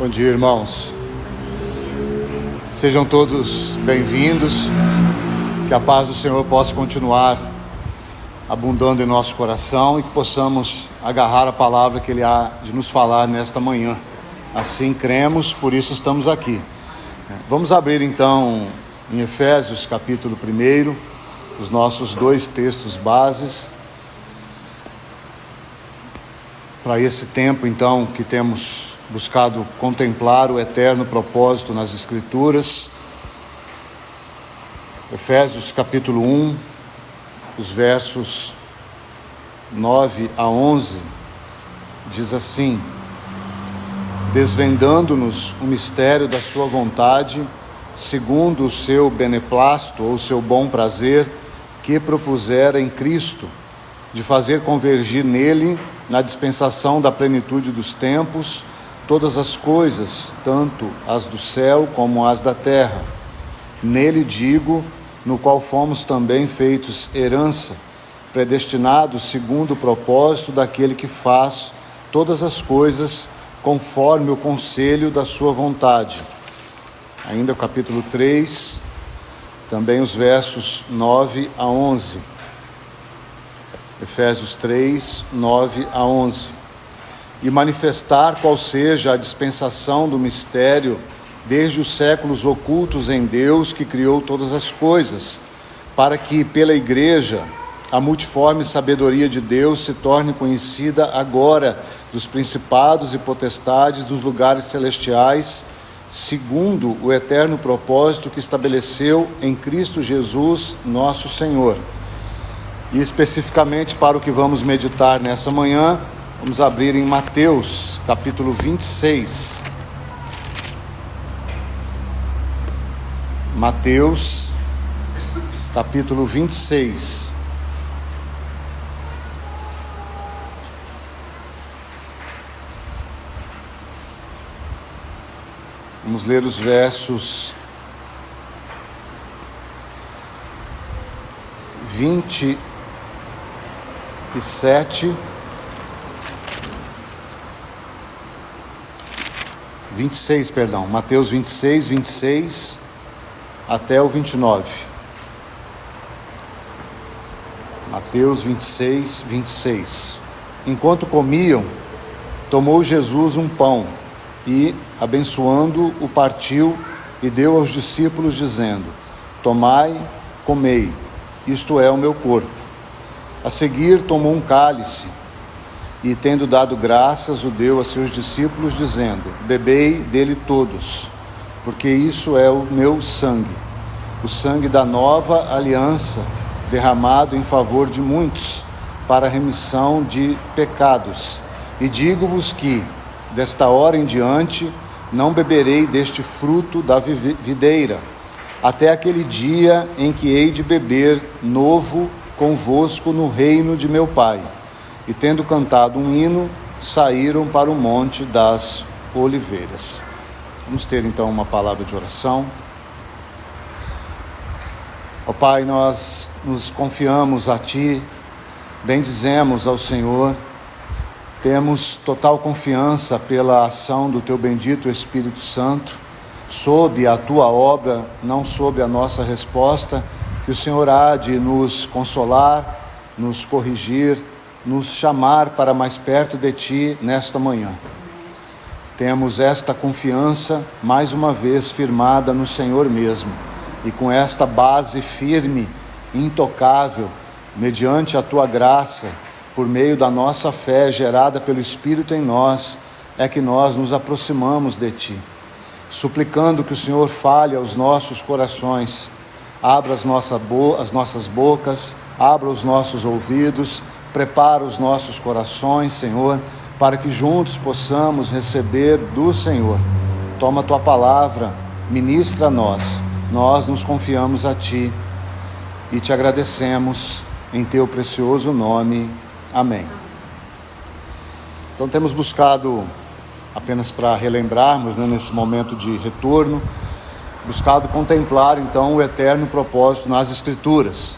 Bom dia, irmãos. Sejam todos bem-vindos. Que a paz do Senhor possa continuar abundando em nosso coração e que possamos agarrar a palavra que Ele há de nos falar nesta manhã. Assim cremos, por isso estamos aqui. Vamos abrir então em Efésios capítulo 1, os nossos dois textos bases. Para esse tempo então que temos buscado contemplar o eterno propósito nas Escrituras. Efésios capítulo 1, os versos 9 a 11, diz assim: desvendando-nos o mistério da sua vontade, segundo o seu beneplácito ou seu bom prazer, que propusera em Cristo, de fazer convergir nele, na dispensação da plenitude dos tempos, todas as coisas, tanto as do céu como as da terra. Nele digo, no qual fomos também feitos herança, predestinados segundo o propósito daquele que faz todas as coisas conforme o conselho da sua vontade. Ainda o capítulo 3, também os versos 9 a 11. Efésios 3, 9 a 11. E manifestar qual seja a dispensação do mistério desde os séculos ocultos em Deus que criou todas as coisas, para que pela igreja a multiforme sabedoria de Deus se torne conhecida agora dos principados e potestades dos lugares celestiais, segundo o eterno propósito que estabeleceu em Cristo Jesus, nosso Senhor. E especificamente para o que vamos meditar nessa manhã, vamos abrir em Mateus, capítulo 26. Mateus, capítulo 26. Vamos ler os versos 27, 26, perdão, Mateus 26, 26 até o 29. Mateus 26, 26. Enquanto comiam, tomou Jesus um pão e, abençoando, o partiu e deu aos discípulos, dizendo: tomai, comei, isto é o meu corpo. A seguir tomou um cálice e, tendo dado graças, o deu a seus discípulos, dizendo: bebei dele todos, porque isso é o meu sangue, o sangue da nova aliança, derramado em favor de muitos, para a remissão de pecados. E digo-vos que, desta hora em diante, não beberei deste fruto da videira, até aquele dia em que hei de beber novo convosco no reino de meu Pai. E tendo cantado um hino, saíram para o Monte das Oliveiras. Vamos ter então uma palavra de oração. Ó Pai, nós nos confiamos a Ti, bendizemos ao Senhor, temos total confiança pela ação do Teu bendito Espírito Santo, sob a Tua obra, não sob a nossa resposta, que o Senhor há de nos consolar, nos corrigir, nos chamar para mais perto de Ti nesta manhã. Temos esta confiança mais uma vez firmada no Senhor mesmo, e com esta base firme, intocável, mediante a Tua graça, por meio da nossa fé gerada pelo Espírito em nós, é que nós nos aproximamos de Ti, suplicando que o Senhor fale aos nossos corações, abra as nossas bocas, abra os nossos ouvidos, prepara os nossos corações, Senhor, para que juntos possamos receber do Senhor. Toma a Tua palavra, ministra a nós. Nós nos confiamos a Ti e Te agradecemos em Teu precioso nome. Amém. Então temos buscado, apenas para relembrarmos, nesse momento de retorno, buscado contemplar então o eterno propósito nas Escrituras.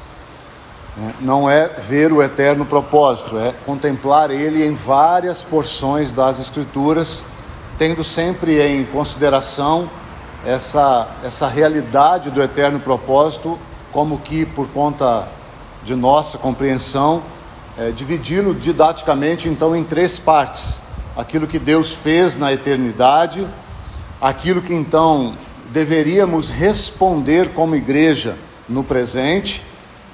Não é ver o eterno propósito, é contemplar ele em várias porções das Escrituras, tendo sempre em consideração essa realidade do eterno propósito, como que, por conta de nossa compreensão, dividi-lo didaticamente, então, em 3 partes. Aquilo que Deus fez na eternidade, aquilo que, então, deveríamos responder como igreja no presente,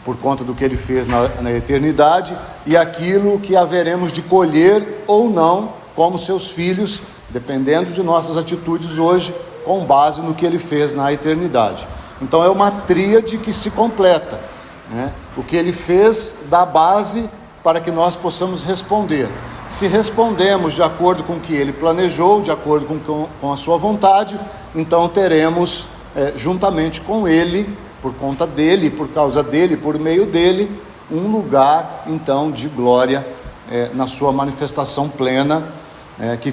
por conta do que Ele fez na eternidade, e aquilo que haveremos de colher ou não, como seus filhos, dependendo de nossas atitudes hoje, com base no que Ele fez na eternidade. Então é uma tríade que se completa, né? O que Ele fez dá base para que nós possamos responder. Se respondemos de acordo com o que Ele planejou, de acordo com a sua vontade, então teremos, juntamente com Ele, por conta dEle, por causa dEle, por meio dEle, um lugar, então, de glória na sua manifestação plena, que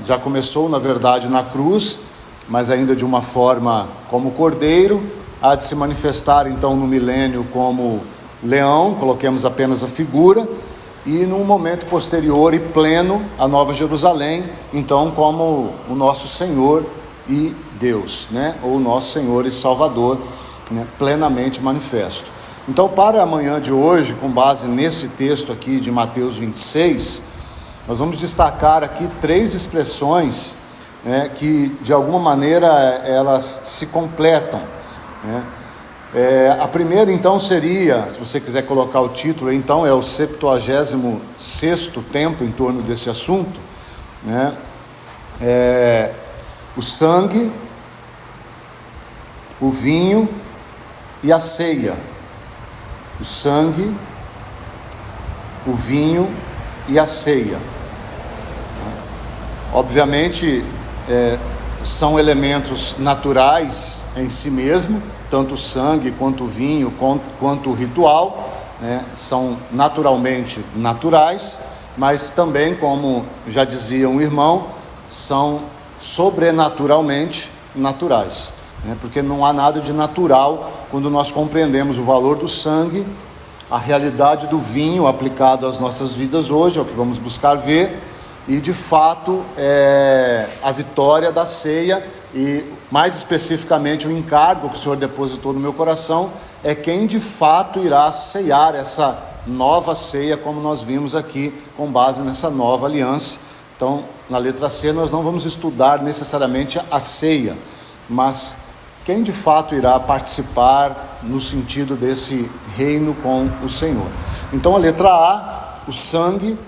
já começou, na verdade, na cruz, mas ainda de uma forma como cordeiro, há de se manifestar, então, no milênio como leão, coloquemos apenas a figura, e num momento posterior e pleno, a Nova Jerusalém, então, como o nosso Senhor e Deus, né? Ou nosso Senhor e Salvador, né? Plenamente manifesto. Então, para a manhã de hoje, com base nesse texto aqui de Mateus 26, nós vamos destacar aqui 3 expressões, né, que de alguma maneira elas se completam, né? A primeira então seria, se você quiser colocar o título, então é o 76º tempo em torno desse assunto, né? O sangue, o vinho e a ceia. O sangue, o vinho e a ceia. Obviamente, são elementos naturais em si mesmo, tanto o sangue, quanto o vinho, quanto o ritual, né? São naturalmente naturais, mas também, como já dizia um irmão, são sobrenaturalmente naturais, né? Porque não há nada de natural quando nós compreendemos o valor do sangue, a realidade do vinho aplicado às nossas vidas hoje, é o que vamos buscar ver, e de fato a vitória da ceia, e mais especificamente o encargo que o Senhor depositou no meu coração, é quem de fato irá ceiar essa nova ceia, como nós vimos aqui, com base nessa nova aliança. Então, na letra C, nós não vamos estudar necessariamente a ceia, mas quem de fato irá participar no sentido desse reino com o Senhor. Então, a letra A, o sangue,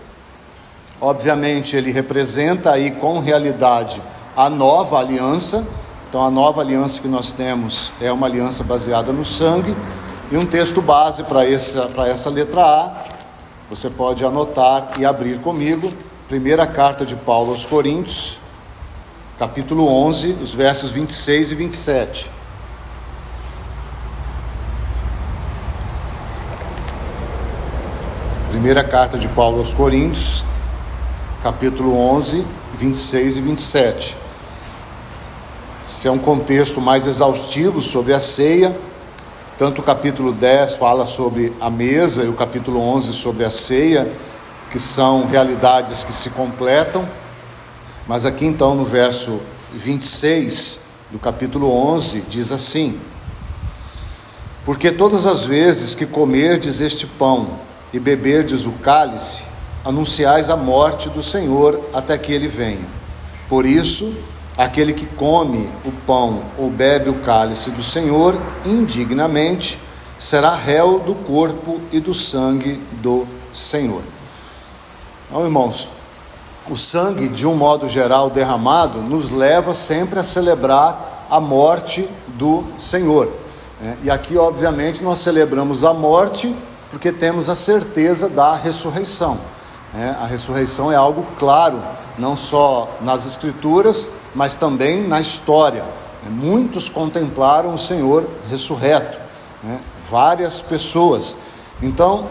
obviamente ele representa aí com realidade a nova aliança. Então a nova aliança que nós temos é uma aliança baseada no sangue. E um texto base para essa letra A, você pode anotar e abrir comigo, primeira carta de Paulo aos Coríntios, capítulo 11, os versos 26 e 27. Primeira carta de Paulo aos Coríntios, capítulo 11, 26 e 27. Esse é um contexto mais exaustivo sobre a ceia. Tanto o capítulo 10 fala sobre a mesa e o capítulo 11 sobre a ceia, que são realidades que se completam. Mas aqui então no verso 26 do capítulo 11 diz assim: porque todas as vezes que comerdes este pão e beberdes o cálice, anunciais a morte do Senhor até que ele venha. Por isso, aquele que come o pão ou bebe o cálice do Senhor indignamente será réu do corpo e do sangue do Senhor. Então, irmãos, o sangue, de um modo geral derramado, nos leva sempre a celebrar a morte do Senhor, né? E aqui, obviamente, nós celebramos a morte porque temos a certeza da ressurreição, né? A ressurreição é algo claro, não só nas Escrituras, mas também na história. Muitos contemplaram o Senhor ressurreto, né? Várias pessoas. Então,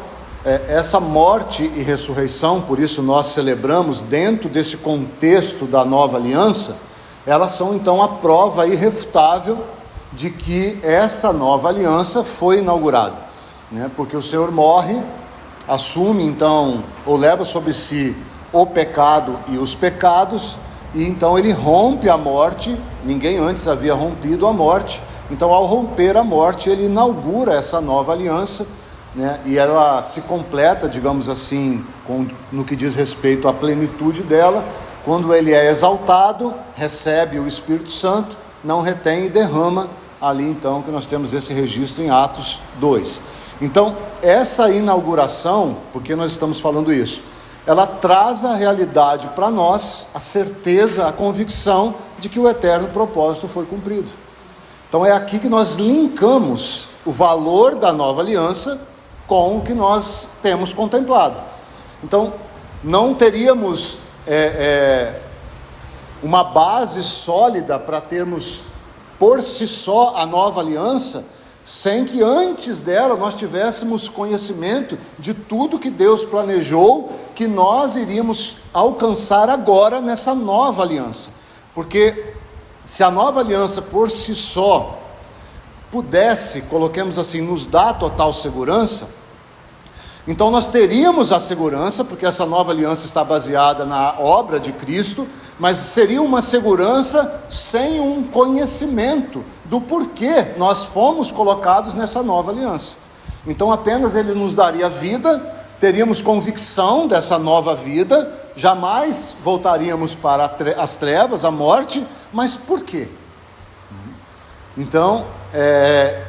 essa morte e ressurreição, por isso nós celebramos dentro desse contexto da nova aliança, elas são então a prova irrefutável de que essa nova aliança foi inaugurada, né? Porque o Senhor morre, assume então, ou leva sobre si o pecado e os pecados, e então ele rompe a morte. Ninguém antes havia rompido a morte, então ao romper a morte ele inaugura essa nova aliança, né? E ela se completa, digamos assim, no que diz respeito à plenitude dela, quando ele é exaltado, recebe o Espírito Santo, não retém e derrama, ali então que nós temos esse registro em Atos 2. Então essa inauguração, por que nós estamos falando isso? Ela traz a realidade para nós, a certeza, a convicção de que o eterno propósito foi cumprido. Então é aqui que nós linkamos o valor da nova aliança com o que nós temos contemplado. Então não teríamos uma base sólida para termos por si só a nova aliança, sem que antes dela nós tivéssemos conhecimento de tudo que Deus planejou que nós iríamos alcançar agora nessa nova aliança. Porque se a nova aliança por si só pudesse, coloquemos assim, nos dar total segurança, então nós teríamos a segurança, porque essa nova aliança está baseada na obra de Cristo, mas seria uma segurança sem um conhecimento do porquê nós fomos colocados nessa nova aliança. Então apenas ele nos daria vida, teríamos convicção dessa nova vida, jamais voltaríamos para as trevas, a morte, mas por quê? Então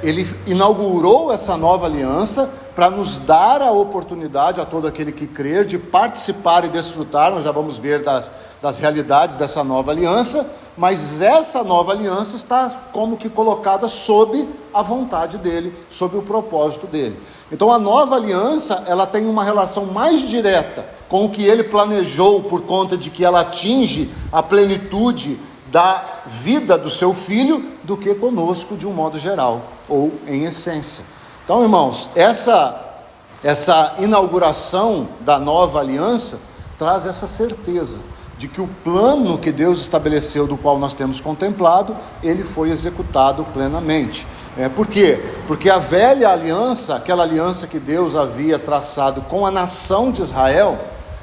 ele inaugurou essa nova aliança para nos dar a oportunidade a todo aquele que crer de participar e desfrutar. Nós já vamos ver das realidades dessa nova aliança, mas essa nova aliança está como que colocada sob a vontade dele, sob o propósito dele. Então a nova aliança, ela tem uma relação mais direta com o que ele planejou, por conta de que ela atinge a plenitude da vida do seu filho, do que conosco de um modo geral, ou em essência. Então, irmãos, essa inauguração da nova aliança traz essa certeza de que o plano que Deus estabeleceu, do qual nós temos contemplado, ele foi executado plenamente. Por quê? Porque a velha aliança, aquela aliança que Deus havia traçado com a nação de Israel,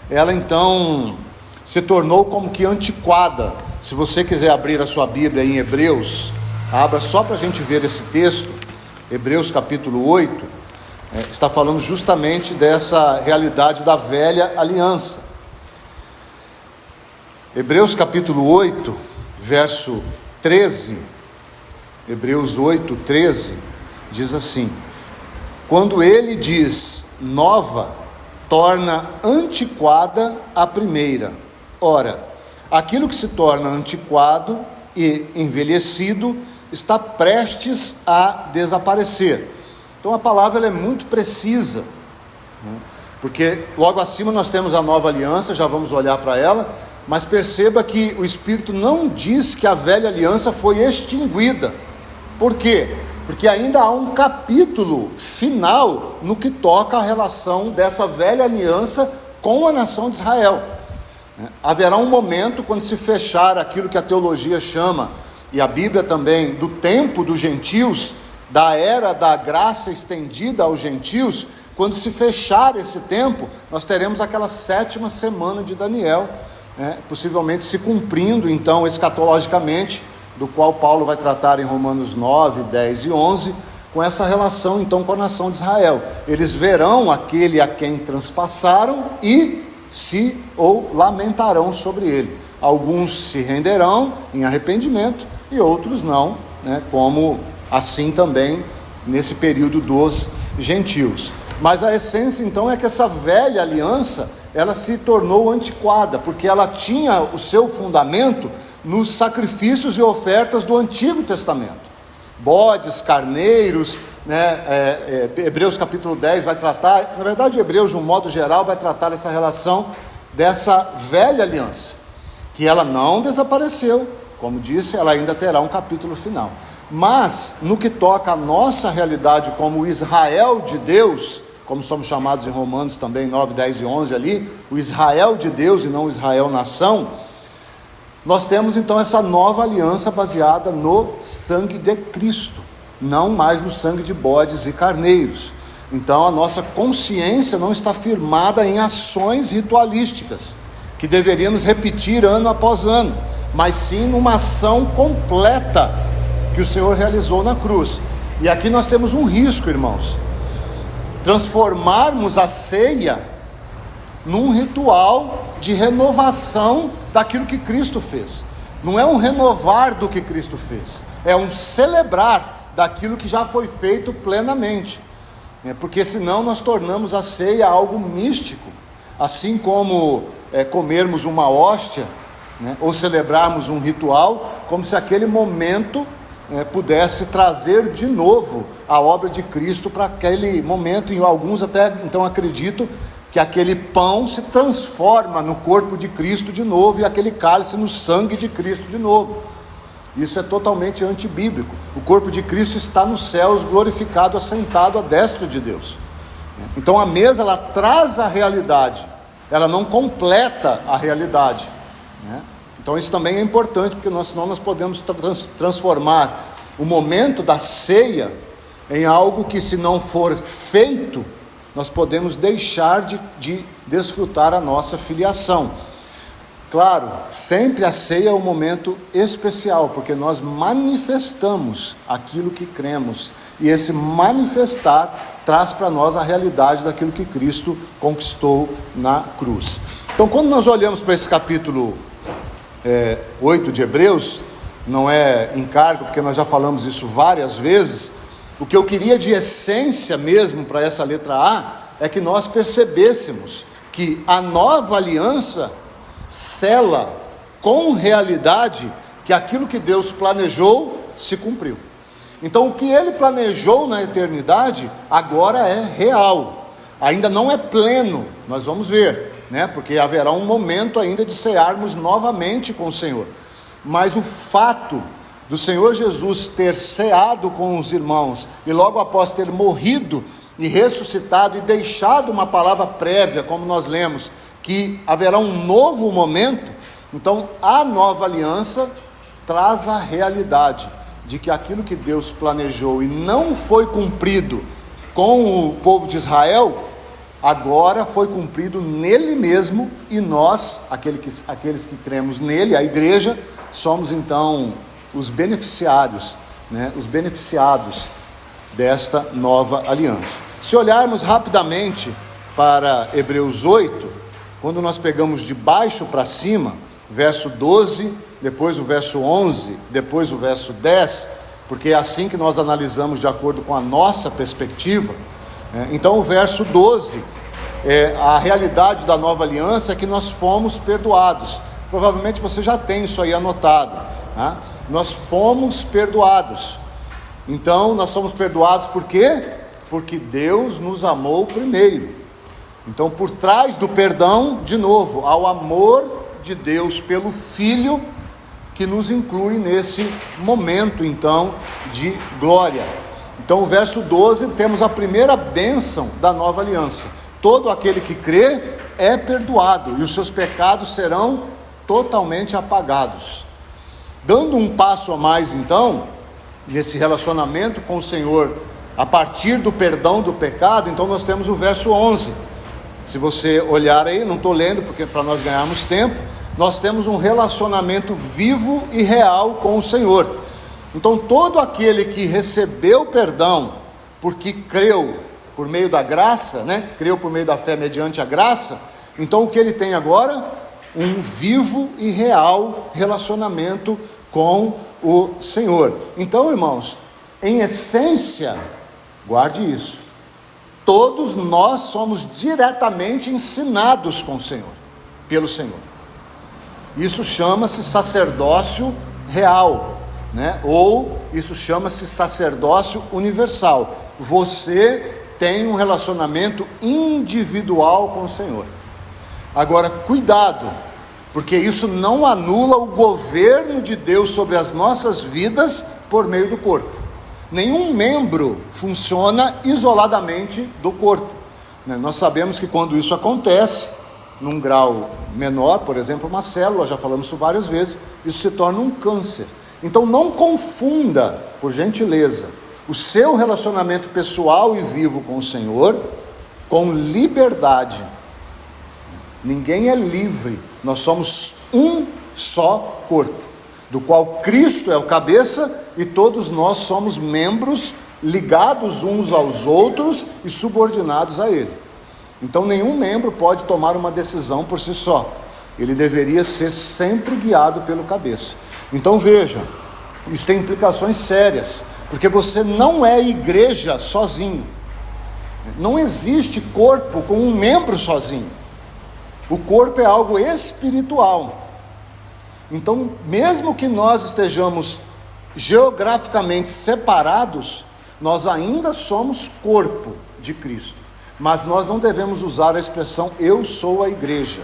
ela então se tornou como que antiquada. Se você quiser abrir a sua Bíblia em Hebreus, abra só para a gente ver esse texto. Hebreus capítulo 8, está falando justamente dessa realidade da velha aliança. Hebreus capítulo 8, verso 13, Hebreus 8, 13, diz assim: quando ele diz nova, torna antiquada a primeira. Ora, aquilo que se torna antiquado e envelhecido está prestes a desaparecer. Então a palavra ela é muito precisa, né? Porque logo acima nós temos a nova aliança, já vamos olhar para ela, mas perceba que o Espírito não diz que a velha aliança foi extinguida. Por quê? Porque ainda há um capítulo final no que toca a relação dessa velha aliança com a nação de Israel. Haverá um momento quando se fechar aquilo que a teologia chama, e a Bíblia também, do tempo dos gentios, da era da graça estendida aos gentios. Quando se fechar esse tempo, nós teremos aquela 7ª semana de Daniel, possivelmente se cumprindo então escatologicamente, do qual Paulo vai tratar em Romanos 9, 10 e 11, com essa relação então com a nação de Israel. Eles verão aquele a quem transpassaram e se ou lamentarão sobre ele. Alguns se renderão em arrependimento e outros não, como assim também nesse período dos gentios. Mas a essência então é que essa velha aliança, ela se tornou antiquada, porque ela tinha o seu fundamento nos sacrifícios e ofertas do Antigo Testamento. Bodes, carneiros, Hebreus capítulo 10 vai tratar, na verdade Hebreus de um modo geral vai tratar essa relação dessa velha aliança, que ela não desapareceu, como disse, ela ainda terá um capítulo final. Mas no que toca a nossa realidade como Israel de Deus, como somos chamados em Romanos também 9, 10 e 11 ali, o Israel de Deus e não o Israel nação, nós temos então essa nova aliança baseada no sangue de Cristo, não mais no sangue de bodes e carneiros. Então a nossa consciência não está firmada em ações ritualísticas, que deveríamos repetir ano após ano. mas sim numa ação completa que o Senhor realizou na cruz. E aqui nós temos um risco, irmãos: transformarmos a ceia num ritual de renovação daquilo que Cristo fez. Não é um renovar do que Cristo fez, é um celebrar daquilo que já foi feito plenamente, porque senão nós tornamos a ceia algo místico, assim como comermos uma hóstia, ou celebrarmos um ritual, como se aquele momento pudesse trazer de novo a obra de Cristo para aquele momento. E alguns até então acreditam que aquele pão se transforma no corpo de Cristo de novo, e aquele cálice no sangue de Cristo de novo. Isso é totalmente antibíblico. O corpo de Cristo está nos céus, glorificado, assentado à destra de Deus. Então a mesa, ela traz a realidade, ela não completa a realidade, Então isso também é importante, porque senão nós podemos transformar o momento da ceia em algo que, se não for feito, nós podemos deixar de desfrutar a nossa filiação. Claro, sempre a ceia é um momento especial, porque nós manifestamos aquilo que cremos, e esse manifestar traz para nós a realidade daquilo que Cristo conquistou na cruz. Então, quando nós olhamos para esse capítulo 8 de Hebreus, não é encargo, porque nós já falamos isso várias vezes. O que eu queria de essência mesmo para essa letra A é que nós percebêssemos que a nova aliança sela com realidade que aquilo que Deus planejou se cumpriu. Então o que Ele planejou na eternidade agora é real, ainda não é pleno, nós vamos ver, porque haverá um momento ainda de cearmos novamente com o Senhor. Mas o fato do Senhor Jesus ter ceado com os irmãos, e logo após ter morrido e ressuscitado e deixado uma palavra prévia, como nós lemos, que haverá um novo momento, então a nova aliança traz a realidade de que aquilo que Deus planejou e não foi cumprido com o povo de Israel, agora foi cumprido nele mesmo, e nós, aqueles que cremos nele, a igreja, somos então os beneficiários, os beneficiados desta nova aliança. Se olharmos rapidamente para Hebreus 8, quando nós pegamos de baixo para cima, verso 12, depois o verso 11, depois o verso 10, porque é assim que nós analisamos de acordo com a nossa perspectiva. Então o verso 12, a realidade da nova aliança é que nós fomos perdoados. Provavelmente você já tem isso aí anotado, Nós fomos perdoados. Então nós somos perdoados por quê? Porque Deus nos amou primeiro. Então, por trás do perdão, de novo, há o amor de Deus pelo Filho, que nos inclui nesse momento então de glória. Então o verso 12, temos a primeira bênção da nova aliança: todo aquele que crê é perdoado, e os seus pecados serão totalmente apagados. Dando um passo a mais então, nesse relacionamento com o Senhor, a partir do perdão do pecado, então nós temos o verso 11, se você olhar aí, não estou lendo porque para nós ganharmos tempo, nós temos um relacionamento vivo e real com o Senhor. Então todo aquele que recebeu perdão, porque creu por meio da graça, creu por meio da fé mediante a graça, então o que ele tem agora? Um vivo e real relacionamento com o Senhor. Então, irmãos, em essência, guarde isso, todos nós somos diretamente ensinados com o Senhor, pelo Senhor. Isso chama-se sacerdócio real, ou isso chama-se sacerdócio universal. Você tem um relacionamento individual com o Senhor. Agora, cuidado, porque isso não anula o governo de Deus sobre as nossas vidas por meio do corpo. Nenhum membro funciona isoladamente do corpo. Nós sabemos que quando isso acontece, num grau menor, por exemplo, uma célula, já falamos isso várias vezes, isso se torna um câncer. Então não confunda, por gentileza, o seu relacionamento pessoal e vivo com o Senhor com liberdade. Ninguém é livre, nós somos um só corpo, do qual Cristo é o cabeça e todos nós somos membros ligados uns aos outros e subordinados a Ele. Então nenhum membro pode tomar uma decisão por si só, ele deveria ser sempre guiado pelo cabeça. Então veja, isso tem implicações sérias, porque você não é igreja sozinho, não existe corpo com um membro sozinho, o corpo é algo espiritual. Então, mesmo que nós estejamos geograficamente separados, nós ainda somos corpo de Cristo, mas nós não devemos usar a expressão eu sou a igreja,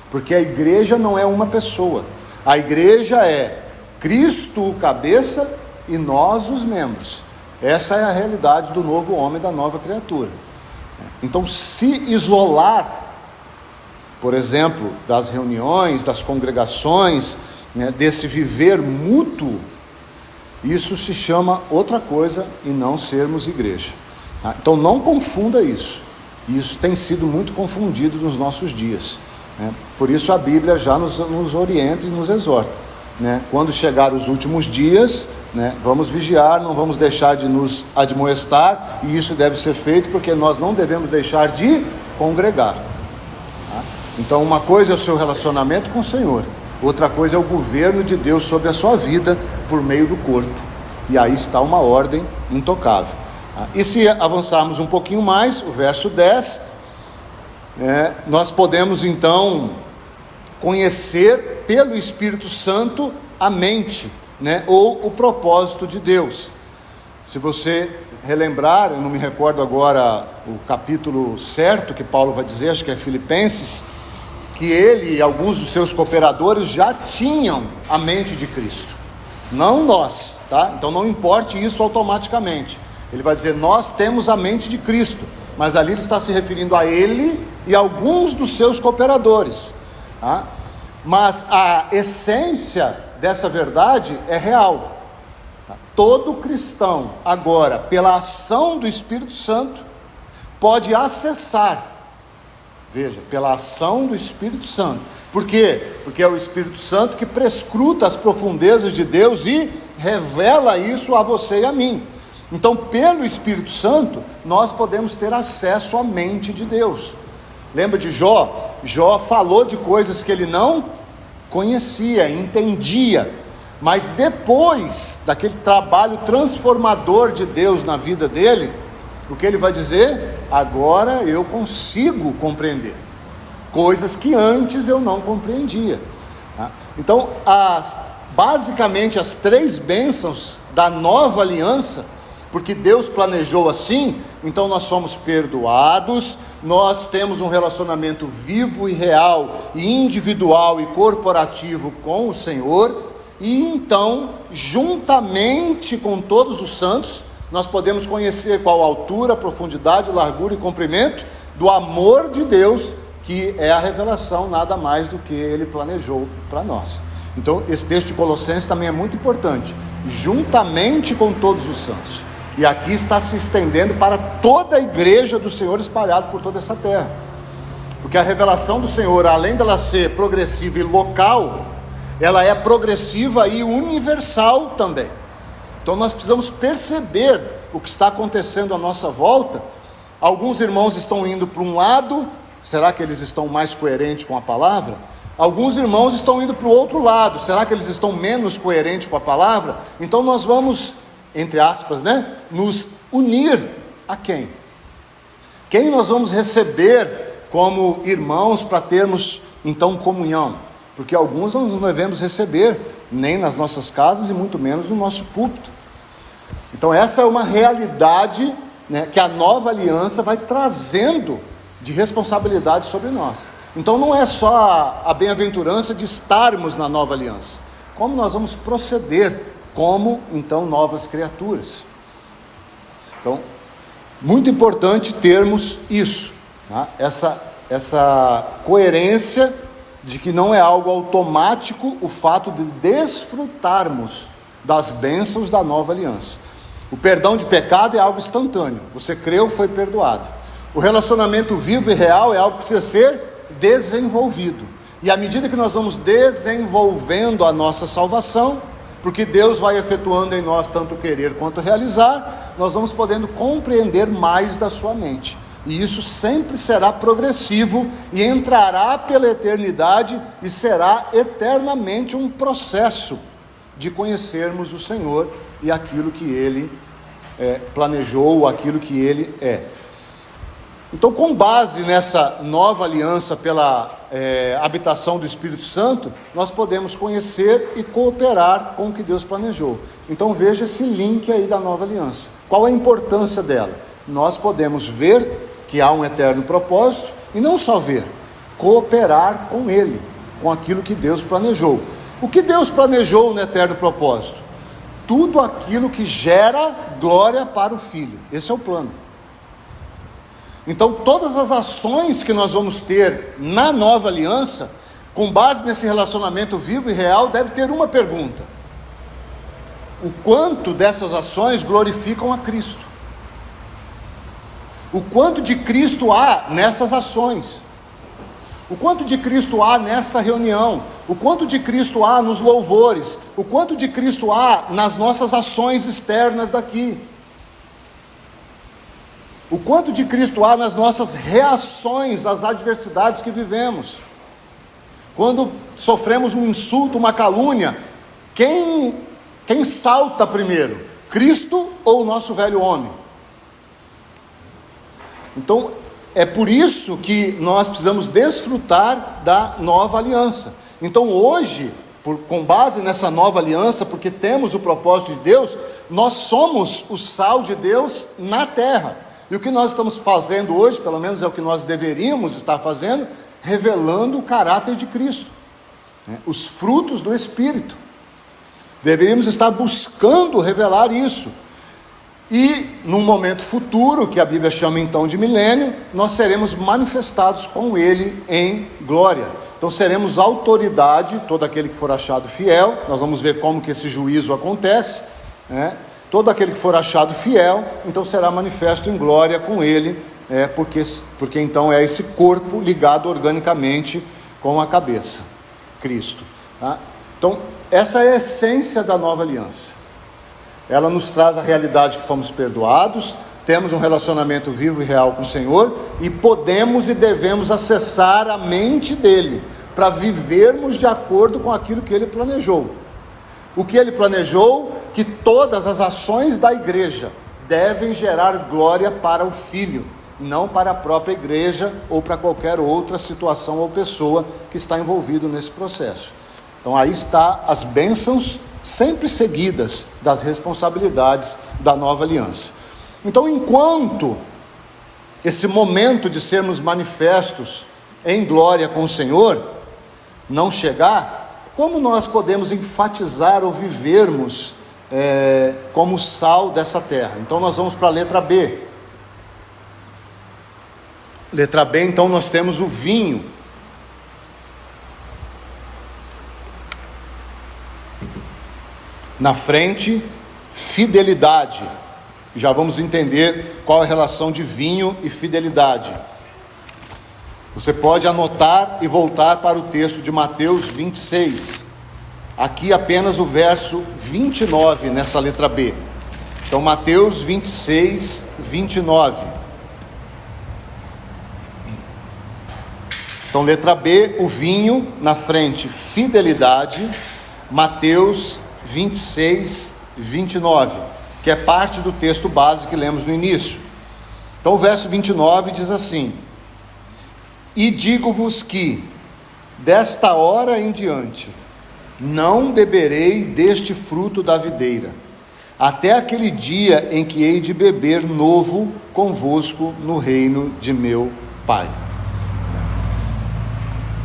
porque a igreja não é uma pessoa, a igreja é Cristo o cabeça e nós os membros. Essa é a realidade do novo homem, da nova criatura. Então, se isolar, por exemplo, das reuniões, das congregações, desse viver mútuo, isso se chama outra coisa e não sermos igreja. Então não confunda isso. Isso tem sido muito confundido nos nossos dias. Por isso a Bíblia já nos orienta e nos exorta. Quando chegar os últimos dias, vamos vigiar, não vamos deixar de nos admoestar, e isso deve ser feito porque nós não devemos deixar de congregar. Então uma coisa é o seu relacionamento com o Senhor, outra coisa é o governo de Deus sobre a sua vida por meio do corpo, e aí está uma ordem intocável. E se avançarmos um pouquinho mais, o verso 10, nós podemos então conhecer pelo Espírito Santo a mente, ou o propósito de Deus. Se você relembrar, eu não me recordo agora o capítulo certo que Paulo vai dizer, acho que é Filipenses, que ele e alguns dos seus cooperadores já tinham a mente de Cristo, não nós, tá? Então não importe isso automaticamente, ele vai dizer, nós temos a mente de Cristo, mas ali ele está se referindo a ele e alguns dos seus cooperadores, tá? Mas a essência dessa verdade é real, tá? Todo cristão agora, pela ação do Espírito Santo, pode acessar, veja, pela ação do Espírito Santo. Por quê? Porque é o Espírito Santo que prescruta as profundezas de Deus e revela isso a você e a mim. Então, pelo Espírito Santo, nós podemos ter acesso à mente de Deus. Lembra de Jó? Jó falou de coisas que ele não conhecia, entendia, mas depois daquele trabalho transformador de Deus na vida dele, o que ele vai dizer? Agora eu consigo compreender coisas que antes eu não compreendia. Então, basicamente as 3 bênçãos da nova aliança, porque Deus planejou assim, então nós somos perdoados, nós temos um relacionamento vivo e real, e individual e corporativo com o Senhor, e então, juntamente com todos os santos, nós podemos conhecer qual a altura, profundidade, largura e comprimento do amor de Deus, que é a revelação nada mais do que Ele planejou para nós. Então esse texto de Colossenses também é muito importante, juntamente com todos os santos, e aqui está se estendendo para toda a igreja do Senhor espalhada por toda essa terra, porque a revelação do Senhor, além dela ser progressiva e local, ela é progressiva e universal também. Então nós precisamos perceber o que está acontecendo à nossa volta. Alguns irmãos estão indo para um lado, será que eles estão mais coerentes com a palavra? Alguns irmãos estão indo para o outro lado, será que eles estão menos coerentes com a palavra? Então nós vamos, entre aspas, nos unir a quem? Quem nós vamos receber como irmãos para termos então comunhão? Porque alguns não devemos receber nem nas nossas casas e muito menos no nosso púlpito. Então essa é uma realidade, que a nova aliança vai trazendo de responsabilidade sobre nós. Então não é só a bem-aventurança de estarmos na nova aliança, como nós vamos proceder como então novas criaturas. Então, muito importante termos isso, tá? Essa coerência de que não é algo automático o fato de desfrutarmos das bênçãos da nova aliança. O perdão de pecado é algo instantâneo, você creu, foi perdoado. O relacionamento vivo e real é algo que precisa ser desenvolvido. E à medida que nós vamos desenvolvendo a nossa salvação, porque Deus vai efetuando em nós tanto querer quanto realizar, nós vamos podendo compreender mais da sua mente. E isso sempre será progressivo e entrará pela eternidade e será eternamente um processo de conhecermos o Senhor e aquilo que Ele planejou, aquilo que Ele é. Então, com base nessa nova aliança pela habitação do Espírito Santo, nós podemos conhecer e cooperar com o que Deus planejou. Então veja esse link aí da nova aliança. Qual a importância dela? Nós podemos ver que há um eterno propósito, e não só ver, cooperar com Ele, com aquilo que Deus planejou. O que Deus planejou no eterno propósito? Tudo aquilo que gera glória para o Filho. Esse é o plano. Então todas as ações que nós vamos ter na nova aliança, com base nesse relacionamento vivo e real, deve ter uma pergunta: o quanto dessas ações glorificam a Cristo? O quanto de Cristo há nessas ações? O quanto de Cristo há nessa reunião? O quanto de Cristo há nos louvores? O quanto de Cristo há nas nossas ações externas daqui? O quanto de Cristo há nas nossas reações às adversidades que vivemos? Quando sofremos um insulto, uma calúnia, quem salta primeiro? Cristo ou o nosso velho homem? Então, é por isso que nós precisamos desfrutar da nova aliança. Então hoje, com base nessa nova aliança, porque temos o propósito de Deus, nós somos o sal de Deus na terra. E o que nós estamos fazendo hoje, pelo menos é o que nós deveríamos estar fazendo, revelando o caráter de Cristo, os frutos do Espírito. Deveríamos estar buscando revelar isso. E num momento futuro, que a Bíblia chama então de milênio, nós seremos manifestados com Ele em glória. Então seremos autoridade, todo aquele que for achado fiel. Nós vamos ver como que esse juízo acontece, todo aquele que for achado fiel, então será manifesto em glória com Ele, porque então é esse corpo ligado organicamente com a cabeça, Cristo. Tá? Então essa é a essência da nova aliança. Ela nos traz a realidade que fomos perdoados, temos um relacionamento vivo e real com o Senhor, e podemos e devemos acessar a mente dEle, para vivermos de acordo com aquilo que Ele planejou. O que Ele planejou? Que todas as ações da igreja devem gerar glória para o Filho, não para a própria igreja, ou para qualquer outra situação ou pessoa que está envolvido nesse processo. Então aí está as bênçãos sempre seguidas das responsabilidades da nova aliança. Então, enquanto esse momento de sermos manifestos em glória com o Senhor não chegar, como nós podemos enfatizar ou vivermos como sal dessa terra? Então nós vamos para a letra B. Letra B, então nós temos o vinho. Na frente, fidelidade. Já vamos entender qual é a relação de vinho e fidelidade. Você pode anotar e voltar para o texto de Mateus 26. Aqui apenas o verso 29 nessa letra B. Então Mateus 26, 29. Então letra B, o vinho, na frente, fidelidade. Mateus 26, 29, que é parte do texto base que lemos no início. Então o verso 29 diz assim: e digo-vos que desta hora em diante não beberei deste fruto da videira, até aquele dia em que hei de beber novo convosco no reino de meu Pai.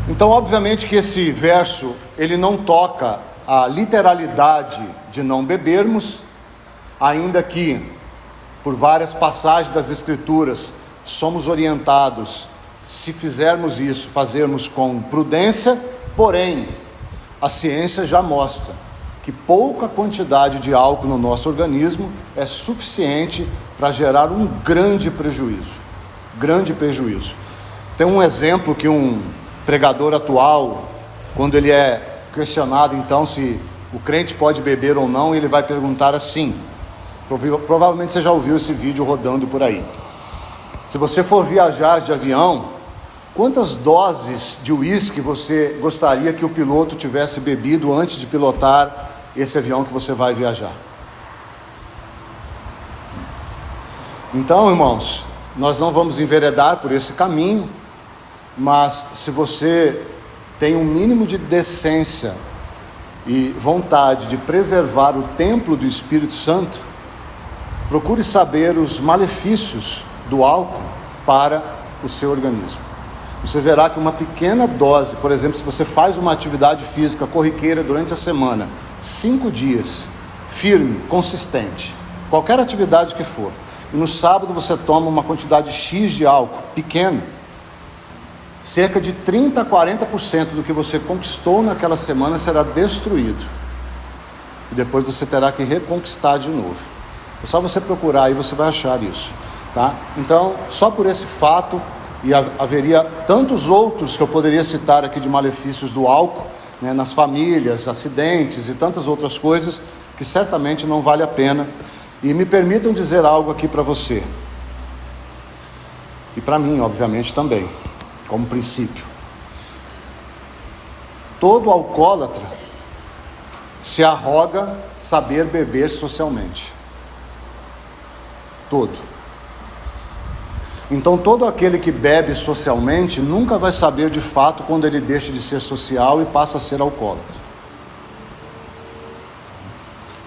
Então obviamente que esse verso, ele não toca a literalidade de não bebermos, ainda que por várias passagens das Escrituras somos orientados, se fizermos isso, fazermos com prudência, porém a ciência já mostra que pouca quantidade de álcool no nosso organismo é suficiente para gerar um grande prejuízo. Tem um exemplo que um pregador atual, quando ele é questionado então se o crente pode beber ou não, ele vai perguntar assim, provavelmente você já ouviu esse vídeo rodando por aí: se você for viajar de avião, quantas doses de uísque você gostaria que o piloto tivesse bebido antes de pilotar esse avião que você vai viajar? Então, irmãos, nós não vamos enveredar por esse caminho, mas se você tem um mínimo de decência e vontade de preservar o templo do Espírito Santo, procure saber os malefícios do álcool para o seu organismo. Você verá que uma pequena dose, por exemplo, se você faz uma atividade física corriqueira durante a semana, 5 dias, firme, consistente, qualquer atividade que for, e no sábado você toma uma quantidade X de álcool, pequena, cerca de 30% a 40% do que você conquistou naquela semana será destruído, e depois você terá que reconquistar de novo. É só você procurar aí, você vai achar isso, tá? Então, só por esse fato, e haveria tantos outros que eu poderia citar aqui de malefícios do álcool, né, nas famílias, acidentes e tantas outras coisas, que certamente não vale a pena. E me permitam dizer algo aqui para você, e para mim, obviamente, também, como princípio: todo alcoólatra se arroga saber beber socialmente. Todo. Então, todo aquele que bebe socialmente nunca vai saber de fato quando ele deixa de ser social e passa a ser alcoólatra.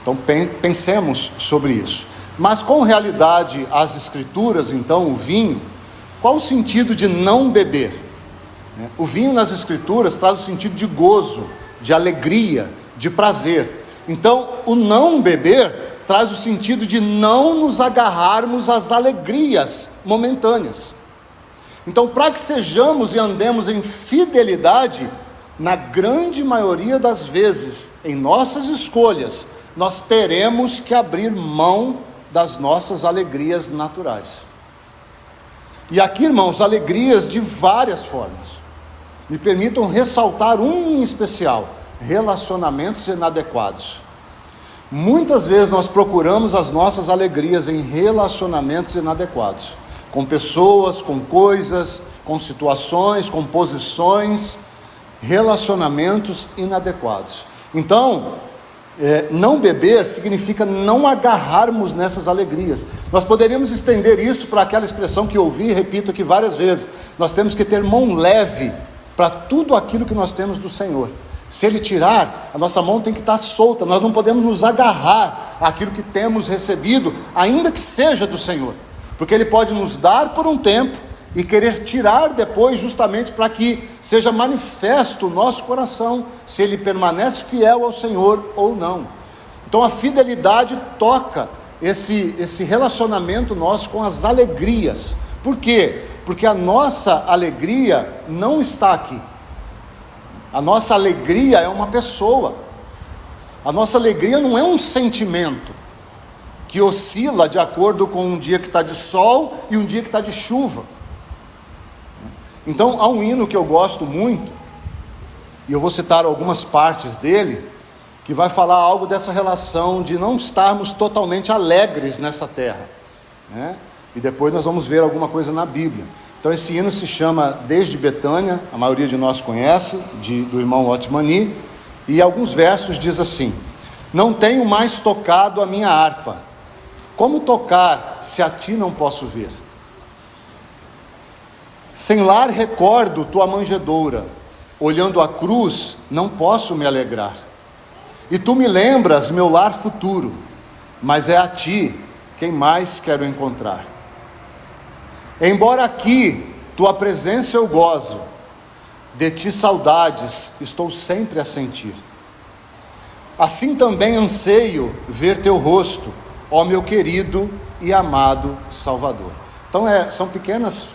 Então, pensemos sobre isso. Mas com realidade as Escrituras, então, o vinho, qual o sentido de não beber? O vinho nas Escrituras traz o sentido de gozo, de alegria, de prazer. Então, o não beber traz o sentido de não nos agarrarmos às alegrias momentâneas. Então, para que sejamos e andemos em fidelidade, na grande maioria das vezes, em nossas escolhas, nós teremos que abrir mão das nossas alegrias naturais. E aqui, irmãos, alegrias de várias formas. Me permitam ressaltar um em especial: relacionamentos inadequados. Muitas vezes nós procuramos as nossas alegrias em relacionamentos inadequados, com pessoas, com coisas, com situações, com posições, relacionamentos inadequados. Então, não beber significa não agarrarmos nessas alegrias. Nós poderíamos estender isso para aquela expressão que eu ouvi e repito aqui várias vezes: nós temos que ter mão leve para tudo aquilo que nós temos do Senhor. Se Ele tirar, a nossa mão tem que estar solta. Nós não podemos nos agarrar àquilo que temos recebido, ainda que seja do Senhor, porque Ele pode nos dar por um tempo e querer tirar depois, justamente para que seja manifesto o nosso coração, se ele permanece fiel ao Senhor ou não. Então a fidelidade toca esse relacionamento nosso com as alegrias. Por quê? Porque a nossa alegria não está aqui. A nossa alegria é uma pessoa. A nossa alegria não é um sentimento que oscila de acordo com um dia que está de sol e um dia que está de chuva. Então há um hino que eu gosto muito, e eu vou citar algumas partes dele, que vai falar algo dessa relação de não estarmos totalmente alegres nessa terra, né? E depois nós vamos ver alguma coisa na Bíblia. Então esse hino se chama Desde Betânia, a maioria de nós conhece, do irmão Otmani, e alguns versos diz assim: não tenho mais tocado a minha harpa, como tocar se a ti não posso ver? Sem lar recordo tua manjedoura, olhando a cruz não posso me alegrar. E tu me lembras meu lar futuro, mas é a ti quem mais quero encontrar. Embora aqui tua presença eu gozo, de ti saudades estou sempre a sentir. Assim também anseio ver teu rosto, ó meu querido e amado Salvador. Então são pequenas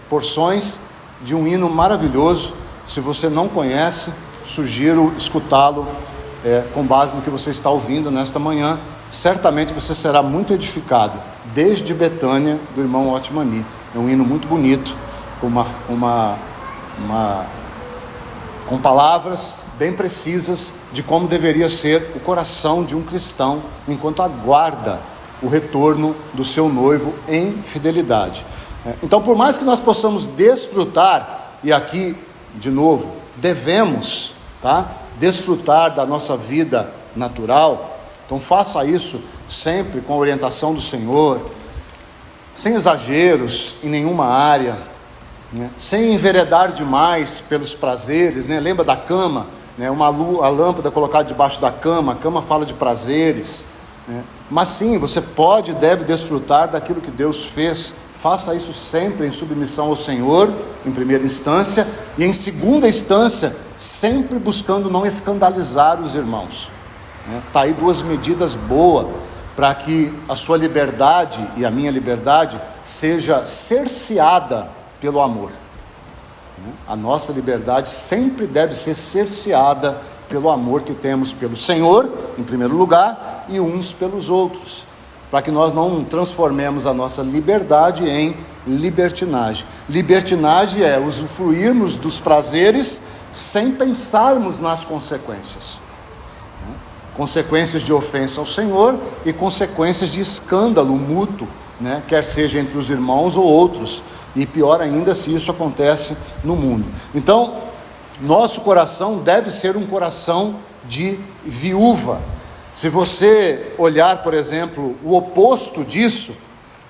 porções de um hino maravilhoso. Se você não conhece, sugiro escutá-lo com base no que você está ouvindo nesta manhã. Certamente você será muito edificado. Desde Betânia, do irmão Otmani. É um hino muito bonito, com uma com palavras bem precisas de como deveria ser o coração de um cristão enquanto aguarda o retorno do seu noivo em fidelidade. Então, por mais que nós possamos desfrutar, e aqui, de novo, devemos, desfrutar da nossa vida natural, então faça isso sempre com a orientação do Senhor, sem exageros em nenhuma área, sem enveredar demais pelos prazeres, lembra da cama, a lâmpada colocada debaixo da cama, a cama fala de prazeres, mas sim, você pode e deve desfrutar daquilo que Deus fez. Faça isso sempre em submissão ao Senhor, em primeira instância, e em segunda instância, sempre buscando não escandalizar os irmãos. Está aí duas medidas boas para que a sua liberdade e a minha liberdade seja cerceada pelo amor. A nossa liberdade sempre deve ser cerceada pelo amor que temos pelo Senhor, em primeiro lugar, e uns pelos outros, para que nós não transformemos a nossa liberdade em libertinagem. Libertinagem é usufruirmos dos prazeres sem pensarmos nas consequências. Consequências de ofensa ao Senhor e consequências de escândalo mútuo, quer seja entre os irmãos ou outros, e pior ainda se isso acontece no mundo. Então, nosso coração deve ser um coração de viúva. Se você olhar, por exemplo, o oposto disso,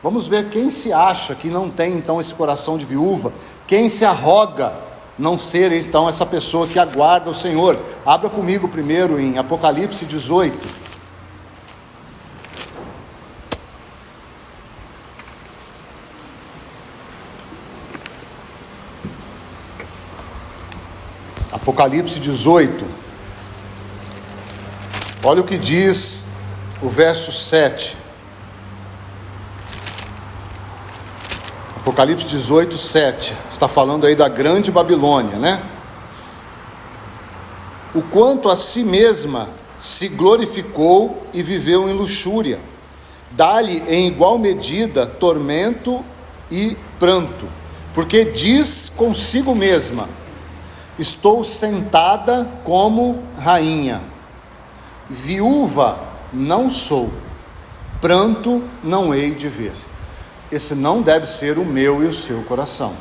vamos ver quem se acha que não tem então esse coração de viúva, quem se arroga não ser então essa pessoa que aguarda o Senhor. Abra comigo primeiro em Apocalipse 18. Apocalipse 18. Olha o que diz o verso 7. Apocalipse 18, 7. Está falando aí da grande Babilônia, O quanto a si mesma se glorificou e viveu em luxúria, dá-lhe em igual medida tormento e pranto, porque diz consigo mesma: estou sentada como rainha, viúva não sou, pranto não hei de ver. Esse não deve ser o meu e o seu coração,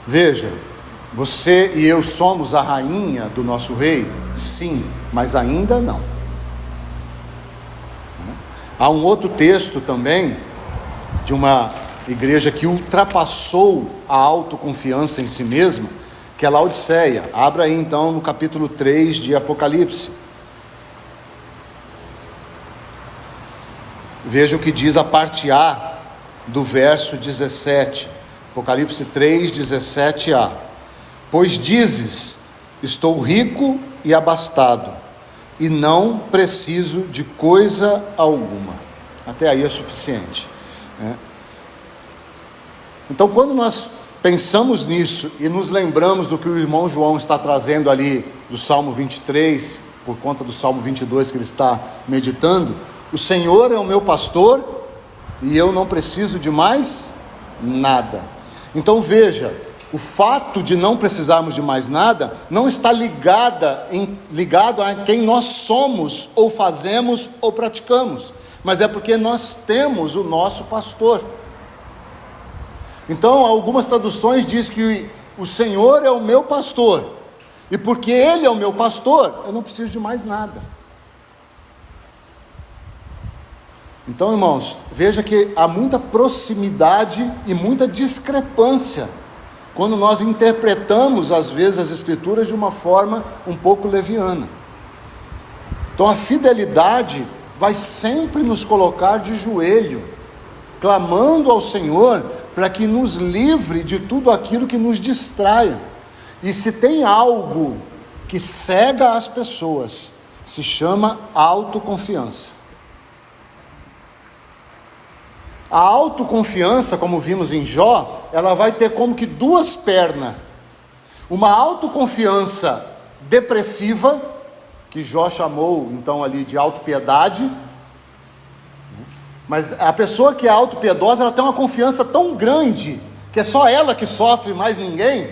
Veja, você e eu somos a rainha do nosso rei? Sim, mas ainda não. Há um outro texto também, de uma igreja que ultrapassou a autoconfiança em si mesma, que é Laodiceia. Abra aí então no capítulo 3 de Apocalipse. Veja o que diz a parte A do verso 17. Apocalipse 3, 17a. Pois dizes: estou rico e abastado, e não preciso de coisa alguma. Até aí é suficiente. Então, quando nós pensamos nisso e nos lembramos do que o irmão João está trazendo ali do Salmo 23, por conta do Salmo 22 que ele está meditando, o Senhor é o meu pastor e eu não preciso de mais nada. Então veja, o fato de não precisarmos de mais nada não está ligado a quem nós somos, ou fazemos, ou praticamos, mas é porque nós temos o nosso pastor. Então, algumas traduções dizem que o Senhor é o meu pastor, e porque Ele é o meu pastor, eu não preciso de mais nada. Então, irmãos, veja que há muita proximidade e muita discrepância quando nós interpretamos, às vezes, as Escrituras de uma forma um pouco leviana. Então, a fidelidade vai sempre nos colocar de joelho, clamando ao Senhor para que nos livre de tudo aquilo que nos distraia. E se tem algo que cega as pessoas, se chama autoconfiança. A autoconfiança, como vimos em Jó, ela vai ter como que duas pernas. Uma autoconfiança depressiva, que Jó chamou então ali de autopiedade. Mas a pessoa que é autopiedosa, ela tem uma confiança tão grande, que é só ela que sofre, mais ninguém,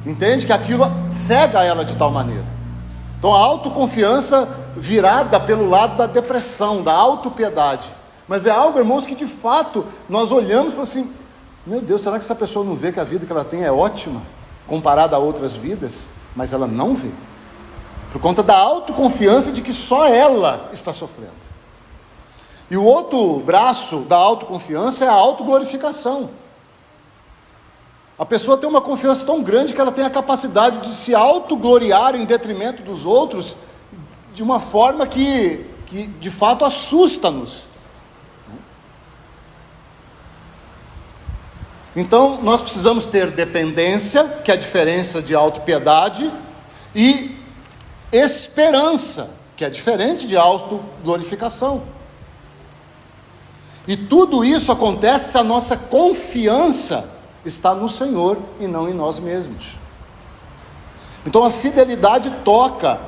entende que aquilo cega ela de tal maneira. Então a autoconfiança virada pelo lado da depressão, da autopiedade. Mas é algo, irmãos, que de fato nós olhamos e falamos assim: meu Deus, será que essa pessoa não vê que a vida que ela tem é ótima, comparada a outras vidas? Mas ela não vê, por conta da autoconfiança de que só ela está sofrendo. E o outro braço da autoconfiança é a autoglorificação. A pessoa tem uma confiança tão grande que ela tem a capacidade de se autogloriar em detrimento dos outros, de uma forma que de fato assusta-nos. Então nós precisamos ter dependência, que é a diferença de autopiedade, e esperança, que é diferente de autoglorificação. E tudo isso acontece se a nossa confiança está no Senhor e não em nós mesmos. Então a fidelidade toca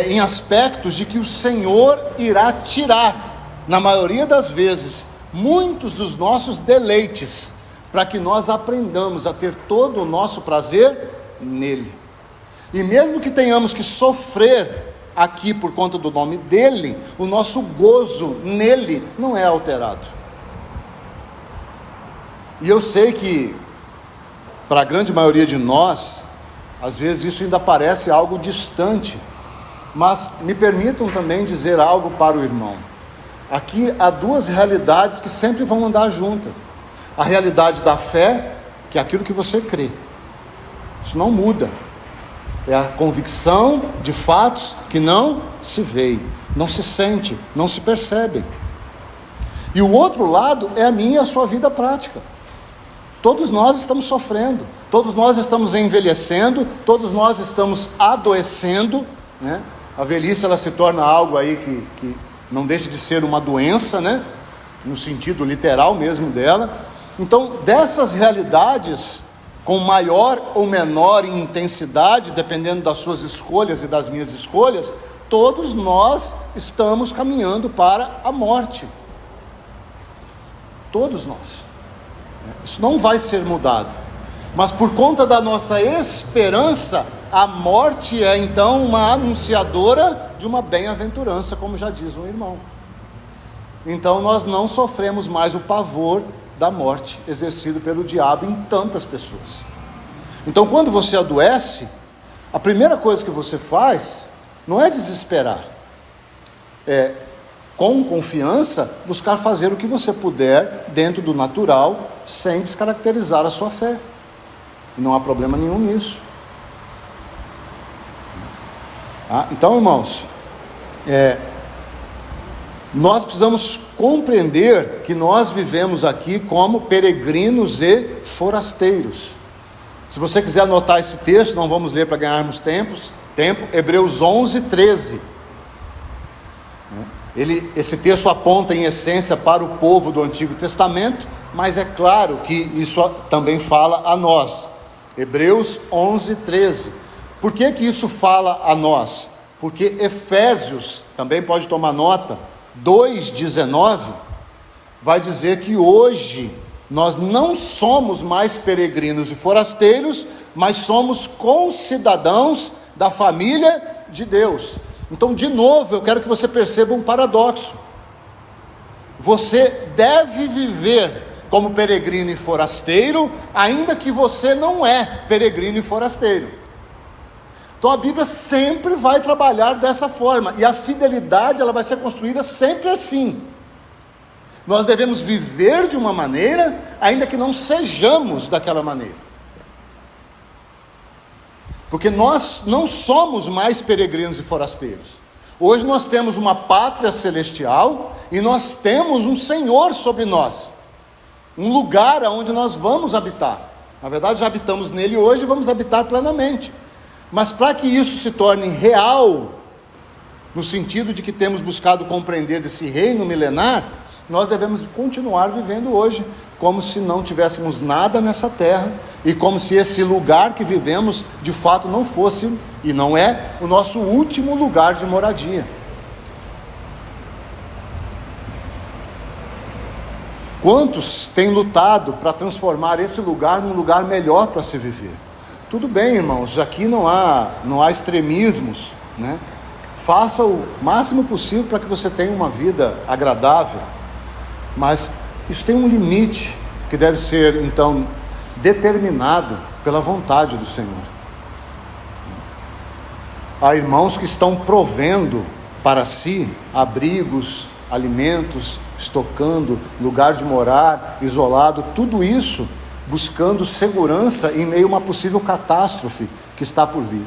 em aspectos de que o Senhor irá tirar, na maioria das vezes, muitos dos nossos deleites, para que nós aprendamos a ter todo o nosso prazer nele. E mesmo que tenhamos que sofrer aqui por conta do nome dele, o nosso gozo nele não é alterado. E eu sei que para a grande maioria de nós, às vezes isso ainda parece algo distante, mas me permitam também dizer algo para o irmão. Aqui há duas realidades que sempre vão andar juntas: a realidade da fé, que é aquilo que você crê, isso não muda, é a convicção de fatos que não se veem, não se sente, não se percebem. E o outro lado é a minha e a sua vida prática. Todos nós estamos sofrendo, todos nós estamos envelhecendo, todos nós estamos adoecendo, né? A velhice, ela se torna algo aí que não deixa de ser uma doença, né? No sentido literal mesmo dela. Então, dessas realidades, com maior ou menor intensidade, dependendo das suas escolhas e das minhas escolhas, todos nós estamos caminhando para a morte. Todos nós. Isso não vai ser mudado. Mas por conta da nossa esperança, a morte é então uma anunciadora de uma bem-aventurança, como já diz um irmão. Então nós não sofremos mais o pavor da morte exercido pelo diabo em tantas pessoas. Então quando você adoece, a primeira coisa que você faz não é desesperar, é, com confiança, buscar fazer o que você puder dentro do natural, sem descaracterizar a sua fé. E não há problema nenhum nisso. Então, irmãos, nós precisamos compreender que nós vivemos aqui como peregrinos e forasteiros. Se você quiser anotar esse texto, não vamos ler para ganharmos tempo, Hebreus 11, 13. Esse texto aponta em essência para o povo do Antigo Testamento, mas é claro que isso também fala a nós. Hebreus 11, 13. Por que isso fala a nós? Porque Efésios, também pode tomar nota, 2,19, vai dizer que hoje nós não somos mais peregrinos e forasteiros, mas somos concidadãos da família de Deus. Então, de novo, eu quero que você perceba um paradoxo. Você deve viver como peregrino e forasteiro, ainda que você não é peregrino e forasteiro. Então a Bíblia sempre vai trabalhar dessa forma, e a fidelidade ela vai ser construída sempre assim. Nós devemos viver de uma maneira, ainda que não sejamos daquela maneira, porque nós não somos mais peregrinos e forasteiros. Hoje nós temos uma pátria celestial, e nós temos um Senhor sobre nós, um lugar onde nós vamos habitar. Na verdade já habitamos nele hoje e vamos habitar plenamente. Mas para que isso se torne real, no sentido de que temos buscado compreender desse reino milenar, nós devemos continuar vivendo hoje, como se não tivéssemos nada nessa terra, e como se esse lugar que vivemos, de fato não fosse, e não é, o nosso último lugar de moradia. Quantos têm lutado para transformar esse lugar num lugar melhor para se viver? Tudo bem, irmãos, aqui não há extremismos, né? Faça o máximo possível para que você tenha uma vida agradável, mas isso tem um limite que deve ser, então, determinado pela vontade do Senhor. Há irmãos que estão provendo para si abrigos, alimentos, estocando, lugar de morar, isolado, tudo isso buscando segurança em meio a uma possível catástrofe que está por vir.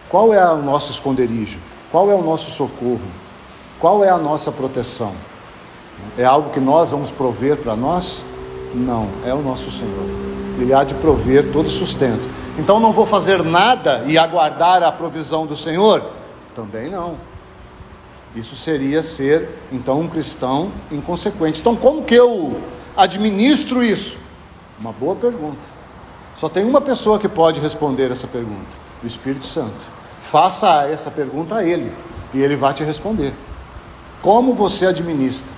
Qual é o nosso esconderijo? Qual é o nosso socorro? Qual é a nossa proteção? É algo que nós vamos prover para nós? Não, é o nosso Senhor. Ele há de prover todo sustento. Então não vou fazer nada e aguardar a provisão do Senhor? Também não. Isso seria ser, então, um cristão inconsequente. Então, como que eu administro isso? Uma boa pergunta. Só tem uma pessoa que pode responder essa pergunta: o Espírito Santo. Faça essa pergunta a Ele, e Ele vai te responder. Como você administra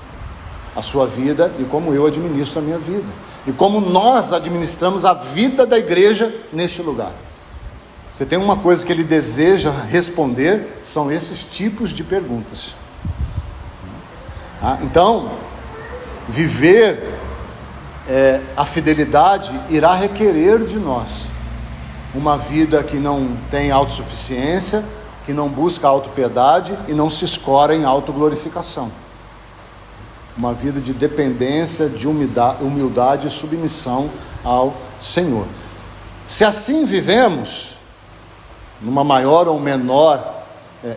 a sua vida e como eu administro a minha vida. E como nós administramos a vida da igreja neste lugar. Você tem uma coisa que Ele deseja responder, são esses tipos de perguntas. Então, viver a fidelidade irá requerer de nós uma vida que não tem autossuficiência, que não busca autopiedade e não se escora em autoglorificação. Uma vida de dependência, de humildade e submissão ao Senhor. Se assim vivemos, numa maior ou menor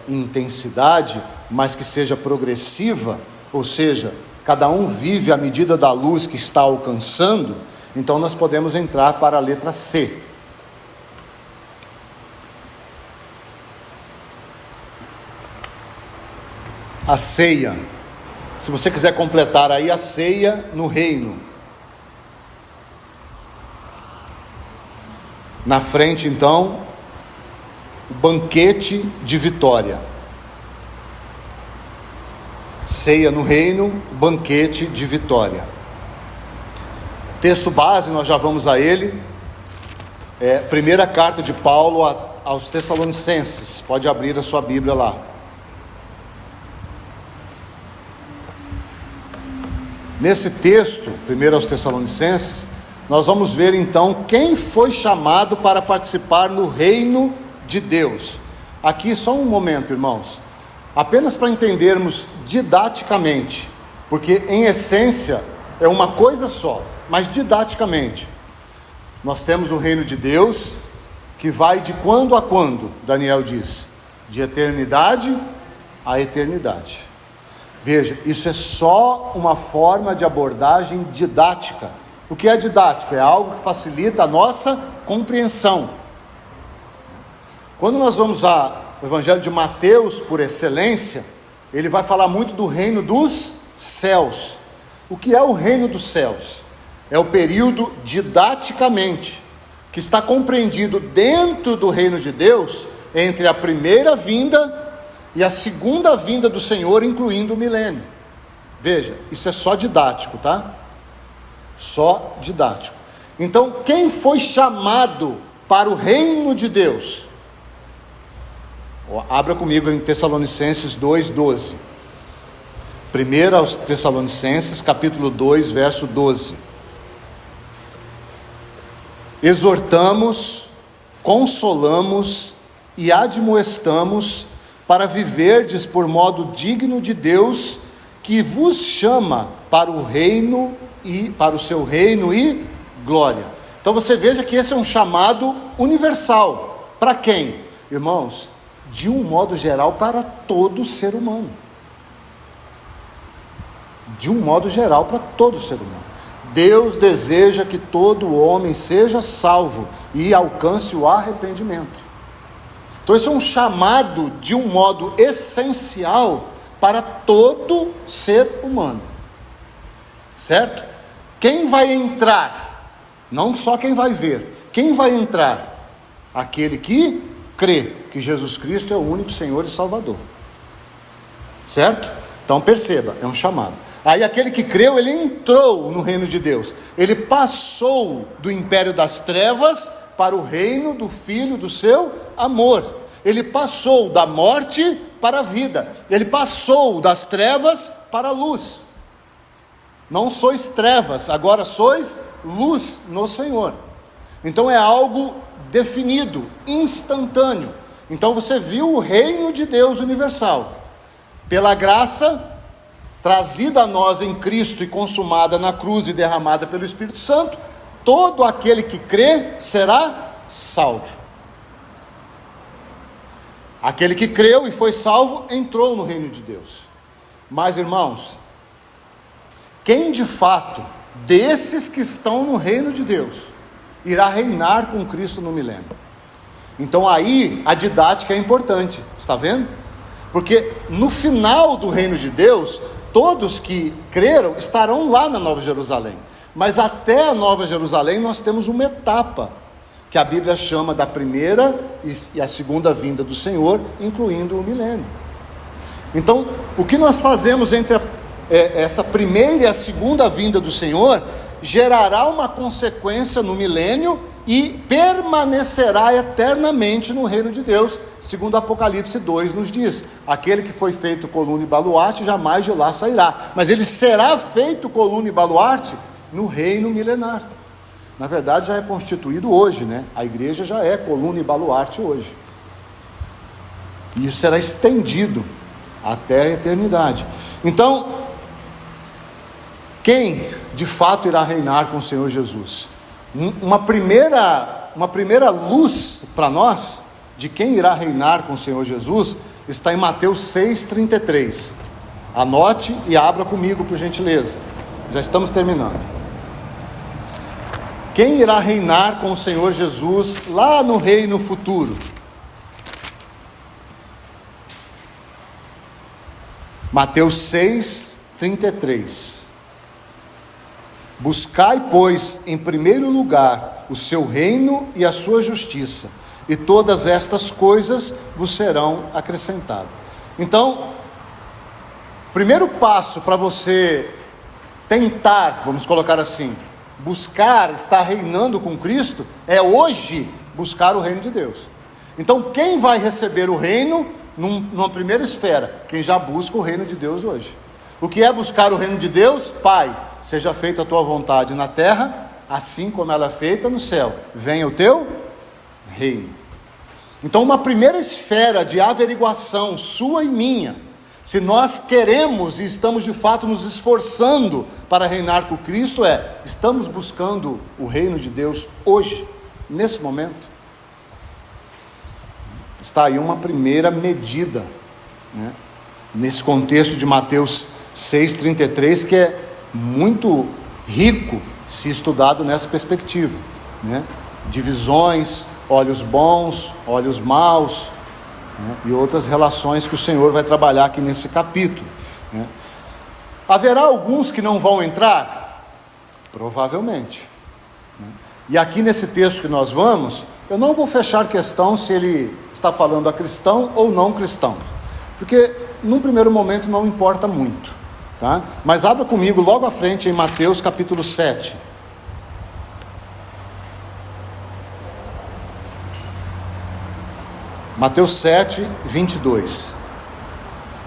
intensidade, mas que seja progressiva, ou seja, cada um vive à medida da luz que está alcançando, então nós podemos entrar para a letra C. A ceia. Se você quiser completar aí a ceia no reino. Na frente, então, o banquete de vitória. Ceia no reino, banquete de vitória. Texto base, nós já vamos a ele. Primeira carta de Paulo aos Tessalonicenses. Pode abrir a sua Bíblia lá. Nesse texto, primeiro aos Tessalonicenses, nós vamos ver então quem foi chamado para participar no reino de Deus. Aqui só um momento, irmãos, apenas para entendermos didaticamente, porque em essência é uma coisa só, mas didaticamente. Nós temos o reino de Deus, que vai de quando a quando, Daniel diz, de eternidade a eternidade. Veja, isso é só uma forma de abordagem didática. O que é didático? É algo que facilita a nossa compreensão. Quando nós vamos ao Evangelho de Mateus, por excelência, ele vai falar muito do reino dos céus. O que é o reino dos céus? É o período didaticamente, que está compreendido dentro do reino de Deus, entre a primeira vinda e a segunda vinda do Senhor, incluindo o milênio. Veja, isso é só didático, tá? Só didático. Então, quem foi chamado para o reino de Deus? Abra comigo em Tessalonicenses 2:12. Primeiro aos Tessalonicenses, capítulo 2, verso 12. Exortamos, consolamos e admoestamos para viverdes por modo digno de Deus, que vos chama para o reino e para o seu reino e glória. Então você veja que esse é um chamado universal. Para quem? Irmãos, de um modo geral, para todo ser humano. De um modo geral, para todo ser humano. Deus deseja que todo homem seja salvo e alcance o arrependimento. Então esse é um chamado de um modo essencial para todo ser humano. Certo? Quem vai entrar? Não só quem vai ver. Quem vai entrar? Aquele que crê que Jesus Cristo é o único Senhor e Salvador. Certo? Então perceba, é um chamado. Aí aquele que creu, ele entrou no reino de Deus. Ele passou do império das trevas para o reino do Filho do seu amor. Ele passou da morte para a vida. Ele passou das trevas para a luz. Não sois trevas, agora sois luz no Senhor. Então é algo definido, instantâneo. Então você viu o reino de Deus universal. Pela graça trazida a nós em Cristo e consumada na cruz e derramada pelo Espírito Santo, todo aquele que crê será salvo. Aquele que creu e foi salvo entrou no reino de Deus. Mas, irmãos, quem de fato desses que estão no reino de Deus irá reinar com Cristo no milênio? Então aí a didática é importante, está vendo? Porque no final do reino de Deus, todos que creram estarão lá na Nova Jerusalém. Mas até a Nova Jerusalém nós temos uma etapa que a Bíblia chama da primeira e a segunda vinda do Senhor, incluindo o milênio. Então, o que nós fazemos entre essa primeira e a segunda vinda do Senhor gerará uma consequência no milênio e permanecerá eternamente no reino de Deus, segundo Apocalipse 2 nos diz: aquele que foi feito coluna e baluarte jamais de lá sairá, mas ele será feito coluna e baluarte no reino milenar. Na verdade já é constituído hoje, né? A igreja já é coluna e baluarte hoje, e isso será estendido até a eternidade. Então, quem de fato irá reinar com o Senhor Jesus? Uma primeira luz para nós de quem irá reinar com o Senhor Jesus está em Mateus 6,33. Anote e abra comigo, por gentileza. Já estamos terminando. Quem irá reinar com o Senhor Jesus lá no reino futuro? Mateus 6,33. Buscai, pois, em primeiro lugar o seu reino e a sua justiça, e todas estas coisas vos serão acrescentadas. Então, primeiro passo para você tentar, vamos colocar assim, buscar estar reinando com Cristo, é hoje buscar o reino de Deus. Então, quem vai receber o reino numa primeira esfera? Quem já busca o reino de Deus hoje. O que é buscar o reino de Deus? Pai, seja feita a tua vontade na terra, assim como ela é feita no céu. Venha o teu reino. Então, uma primeira esfera de averiguação sua e minha, se nós queremos e estamos de fato nos esforçando para reinar com Cristo, estamos buscando o reino de Deus hoje, nesse momento? Está aí uma primeira medida, né? Nesse contexto de Mateus 6,33, que é muito rico se estudado nessa perspectiva, né? Divisões, olhos bons, olhos maus, né? E outras relações que o Senhor vai trabalhar aqui nesse capítulo, né? Haverá alguns que não vão entrar? Provavelmente, né? E aqui nesse texto que nós vamos, eu não vou fechar questão se ele está falando a cristão ou não cristão, porque num primeiro momento não importa muito, tá? Mas abra comigo logo à frente em Mateus capítulo 7. Mateus 7, 22.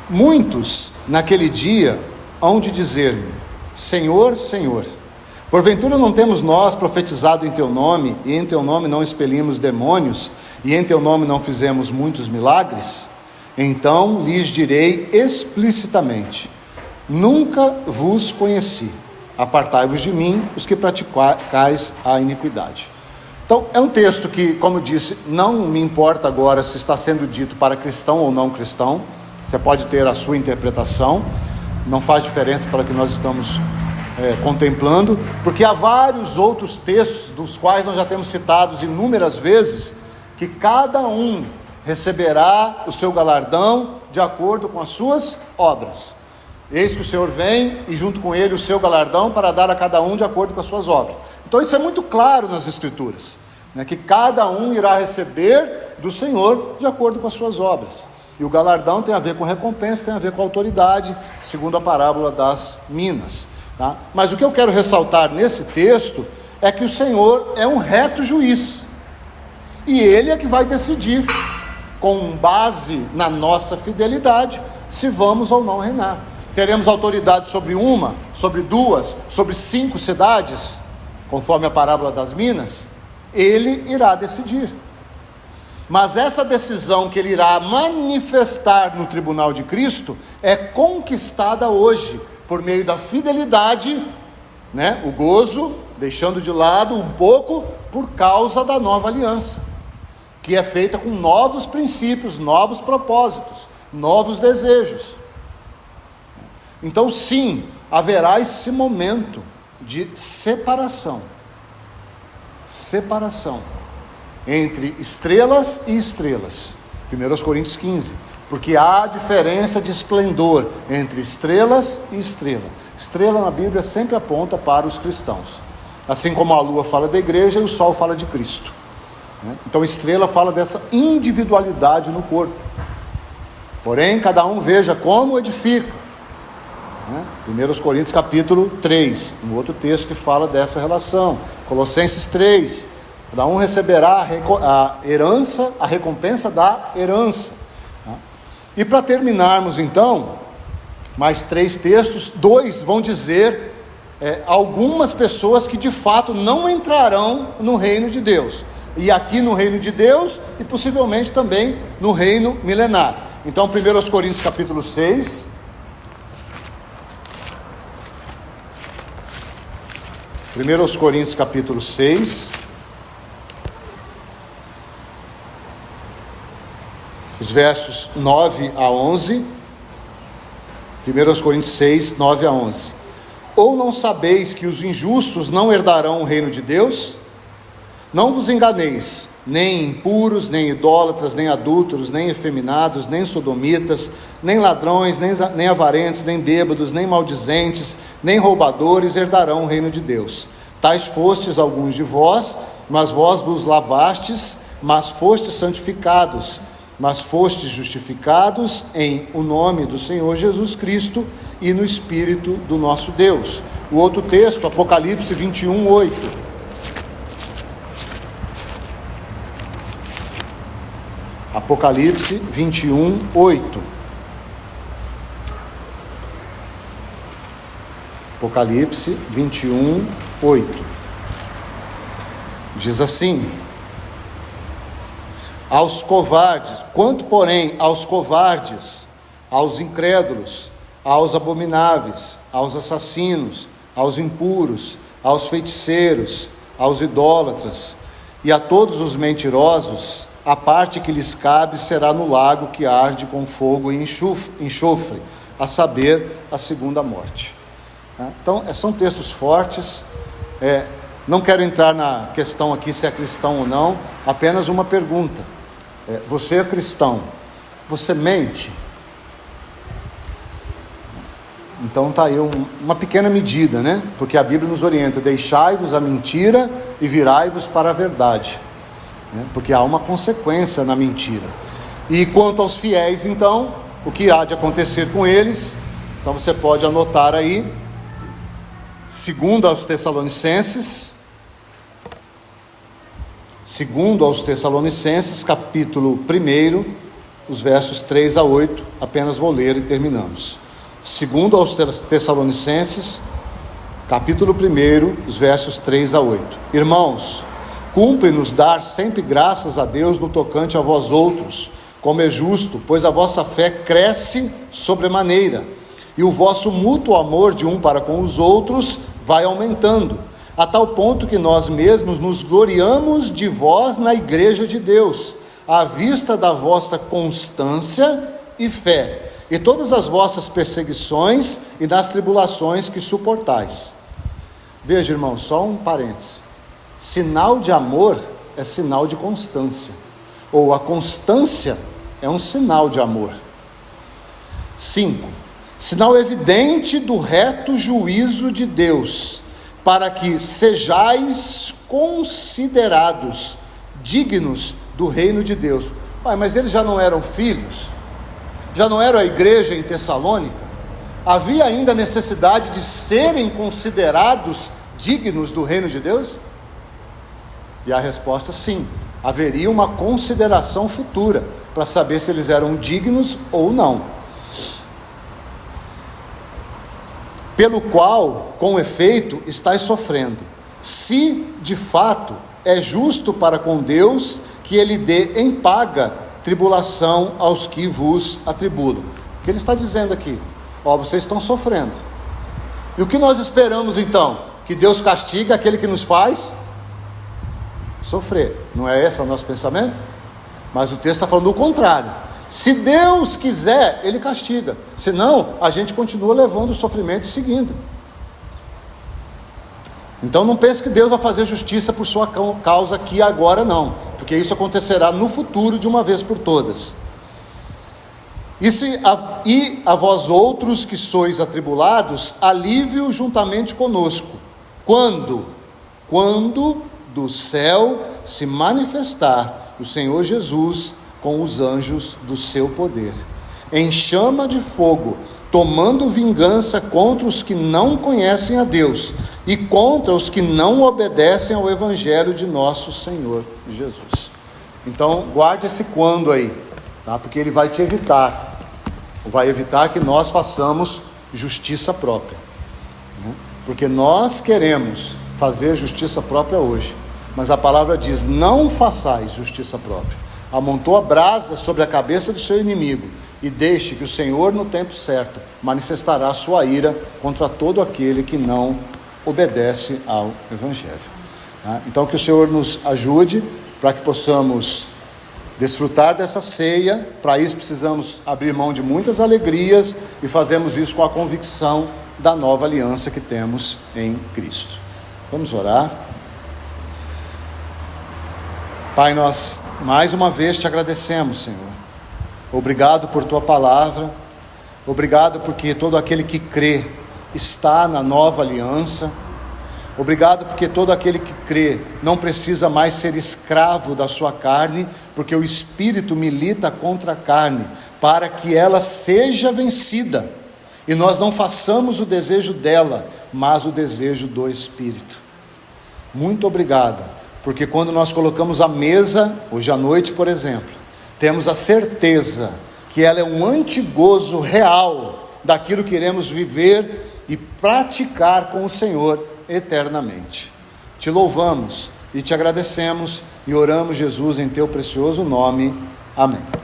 Muitos naquele dia hão de dizer-me: Senhor, Senhor, porventura não temos nós profetizado em teu nome, e em teu nome não expelimos demônios, e em teu nome não fizemos muitos milagres? Então lhes direi explicitamente: nunca vos conheci, apartai-vos de mim, os que praticais a iniquidade. Então é um texto que, como eu disse, não me importa agora se está sendo dito para cristão ou não cristão. Você pode ter a sua interpretação, não faz diferença para o que nós estamos contemplando, porque há vários outros textos, dos quais nós já temos citados inúmeras vezes, que cada um receberá o seu galardão de acordo com as suas obras. Eis que o Senhor vem, e junto com ele o seu galardão, para dar a cada um de acordo com as suas obras. Então isso é muito claro nas Escrituras, né, que cada um irá receber do Senhor de acordo com as suas obras. E o galardão tem a ver com recompensa, tem a ver com autoridade, segundo a parábola das minas. Tá? Mas o que eu quero ressaltar nesse texto é que o Senhor é um reto juiz. E Ele é que vai decidir, com base na nossa fidelidade, se vamos ou não reinar. Teremos autoridade sobre uma, sobre duas, sobre 5 cidades, conforme a parábola das minas. Ele irá decidir. Mas essa decisão que Ele irá manifestar no tribunal de Cristo é conquistada hoje, por meio da fidelidade, né? O gozo, deixando de lado um pouco, por causa da nova aliança, que é feita com novos princípios, novos propósitos, novos desejos. Então sim, haverá esse momento de separação entre estrelas e estrelas, 1 Coríntios 15, porque há diferença de esplendor entre estrelas e estrela. Estrela na Bíblia sempre aponta para os cristãos, assim como a lua fala da igreja e o sol fala de Cristo. Então estrela fala dessa individualidade no corpo, porém cada um veja como edifica. 1 Coríntios capítulo 3, um outro texto que fala dessa relação. Colossenses 3, cada um receberá a herança, a recompensa da herança. E para terminarmos então, mais 3 textos, 2 vão dizer algumas pessoas que de fato não entrarão no reino de Deus, e aqui no reino de Deus, e possivelmente também no reino milenar. Então 1 Coríntios capítulo 6, Coríntios capítulo 6, os versos 9 a 11, 1 Coríntios 6, 9 a 11. Ou não sabeis que os injustos não herdarão o reino de Deus? Não vos enganeis, nem impuros, nem idólatras, nem adúlteros, nem efeminados, nem sodomitas, nem ladrões, nem avarentos, nem bêbados, nem maldizentes, nem roubadores herdarão o reino de Deus. Tais fostes alguns de vós, mas vós vos lavastes, mas fostes santificados, mas fostes justificados em o nome do Senhor Jesus Cristo e no Espírito do nosso Deus. O outro texto, Apocalipse 21, 8. Apocalipse 21, 8. Apocalipse 21, 8. Diz assim: aos covardes, quanto porém aos covardes, aos incrédulos, aos abomináveis, aos assassinos, aos impuros, aos feiticeiros, aos idólatras e a todos os mentirosos, a parte que lhes cabe será no lago que arde com fogo e enxofre, a saber, a segunda morte. Então, são textos fortes. Não quero entrar na questão aqui se é cristão ou não, apenas uma pergunta. Você é cristão, você mente? Então está aí uma pequena medida, né? Porque a Bíblia nos orienta: deixai-vos a mentira e virai-vos para a verdade, né? Porque há uma consequência na mentira. E quanto aos fiéis, então, o que há de acontecer com eles? Então você pode anotar aí, 2 aos Tessalonicenses, capítulo 1, os versos 3 a 8, apenas vou ler e terminamos. 2 aos Tessalonicenses, capítulo 1, os versos 3 a 8. Irmãos, cumpre-nos dar sempre graças a Deus no tocante a vós outros, como é justo, pois a vossa fé cresce sobremaneira, e o vosso mútuo amor de um para com os outros vai aumentando, a tal ponto que nós mesmos nos gloriamos de vós na igreja de Deus, à vista da vossa constância e fé, e todas as vossas perseguições e das tribulações que suportais. Veja, irmão, só um parênteses: sinal de amor é sinal de constância, ou a constância é um sinal de amor. 5. Sinal evidente do reto juízo de Deus, para que sejais considerados dignos do reino de Deus. Mas eles já não eram filhos? Já não era a igreja em Tessalônica? Havia ainda necessidade de serem considerados dignos do reino de Deus? E a resposta, sim. Haveria uma consideração futura para saber se eles eram dignos ou não. Pelo qual, com efeito, estáis sofrendo, se de fato é justo para com Deus que ele dê em paga tribulação aos que vos atribulam. O que ele está dizendo aqui? Vocês estão sofrendo. E o que nós esperamos então? Que Deus castiga aquele que nos faz sofrer. Não é esse o nosso pensamento? Mas o texto está falando o contrário. Se Deus quiser, Ele castiga. Senão, a gente continua levando o sofrimento e seguindo. Então não pense que Deus vai fazer justiça por sua causa aqui e agora, não. Porque isso acontecerá no futuro de uma vez por todas. E a vós outros que sois atribulados, alívio juntamente conosco. Quando do céu se manifestar o Senhor Jesus com os anjos do seu poder, em chama de fogo, tomando vingança contra os que não conhecem a Deus e contra os que não obedecem ao Evangelho de nosso Senhor Jesus. Então guarde esse quando aí, tá? Porque ele vai te evitar, vai evitar que nós façamos justiça própria, né? Porque nós queremos fazer justiça própria hoje, mas a palavra diz: não façais justiça própria. Amontou a brasa sobre a cabeça do seu inimigo e deixe que o Senhor, no tempo certo, manifestará a sua ira contra todo aquele que não obedece ao Evangelho. Tá? Então que o Senhor nos ajude para que possamos desfrutar dessa ceia. Para isso precisamos abrir mão de muitas alegrias e fazemos isso com a convicção da nova aliança que temos em Cristo. Vamos orar. Pai, nós mais uma vez te agradecemos, Senhor. Obrigado por tua palavra. Obrigado porque todo aquele que crê está na nova aliança. Obrigado porque todo aquele que crê não precisa mais ser escravo da sua carne, porque o Espírito milita contra a carne, para que ela seja vencida, e nós não façamos o desejo dela, mas o desejo do Espírito. Muito obrigado, porque quando nós colocamos a mesa, hoje à noite, por exemplo, temos a certeza que ela é um antigozo real daquilo que iremos viver e praticar com o Senhor eternamente. Te louvamos e te agradecemos e oramos, Jesus, em teu precioso nome. Amém.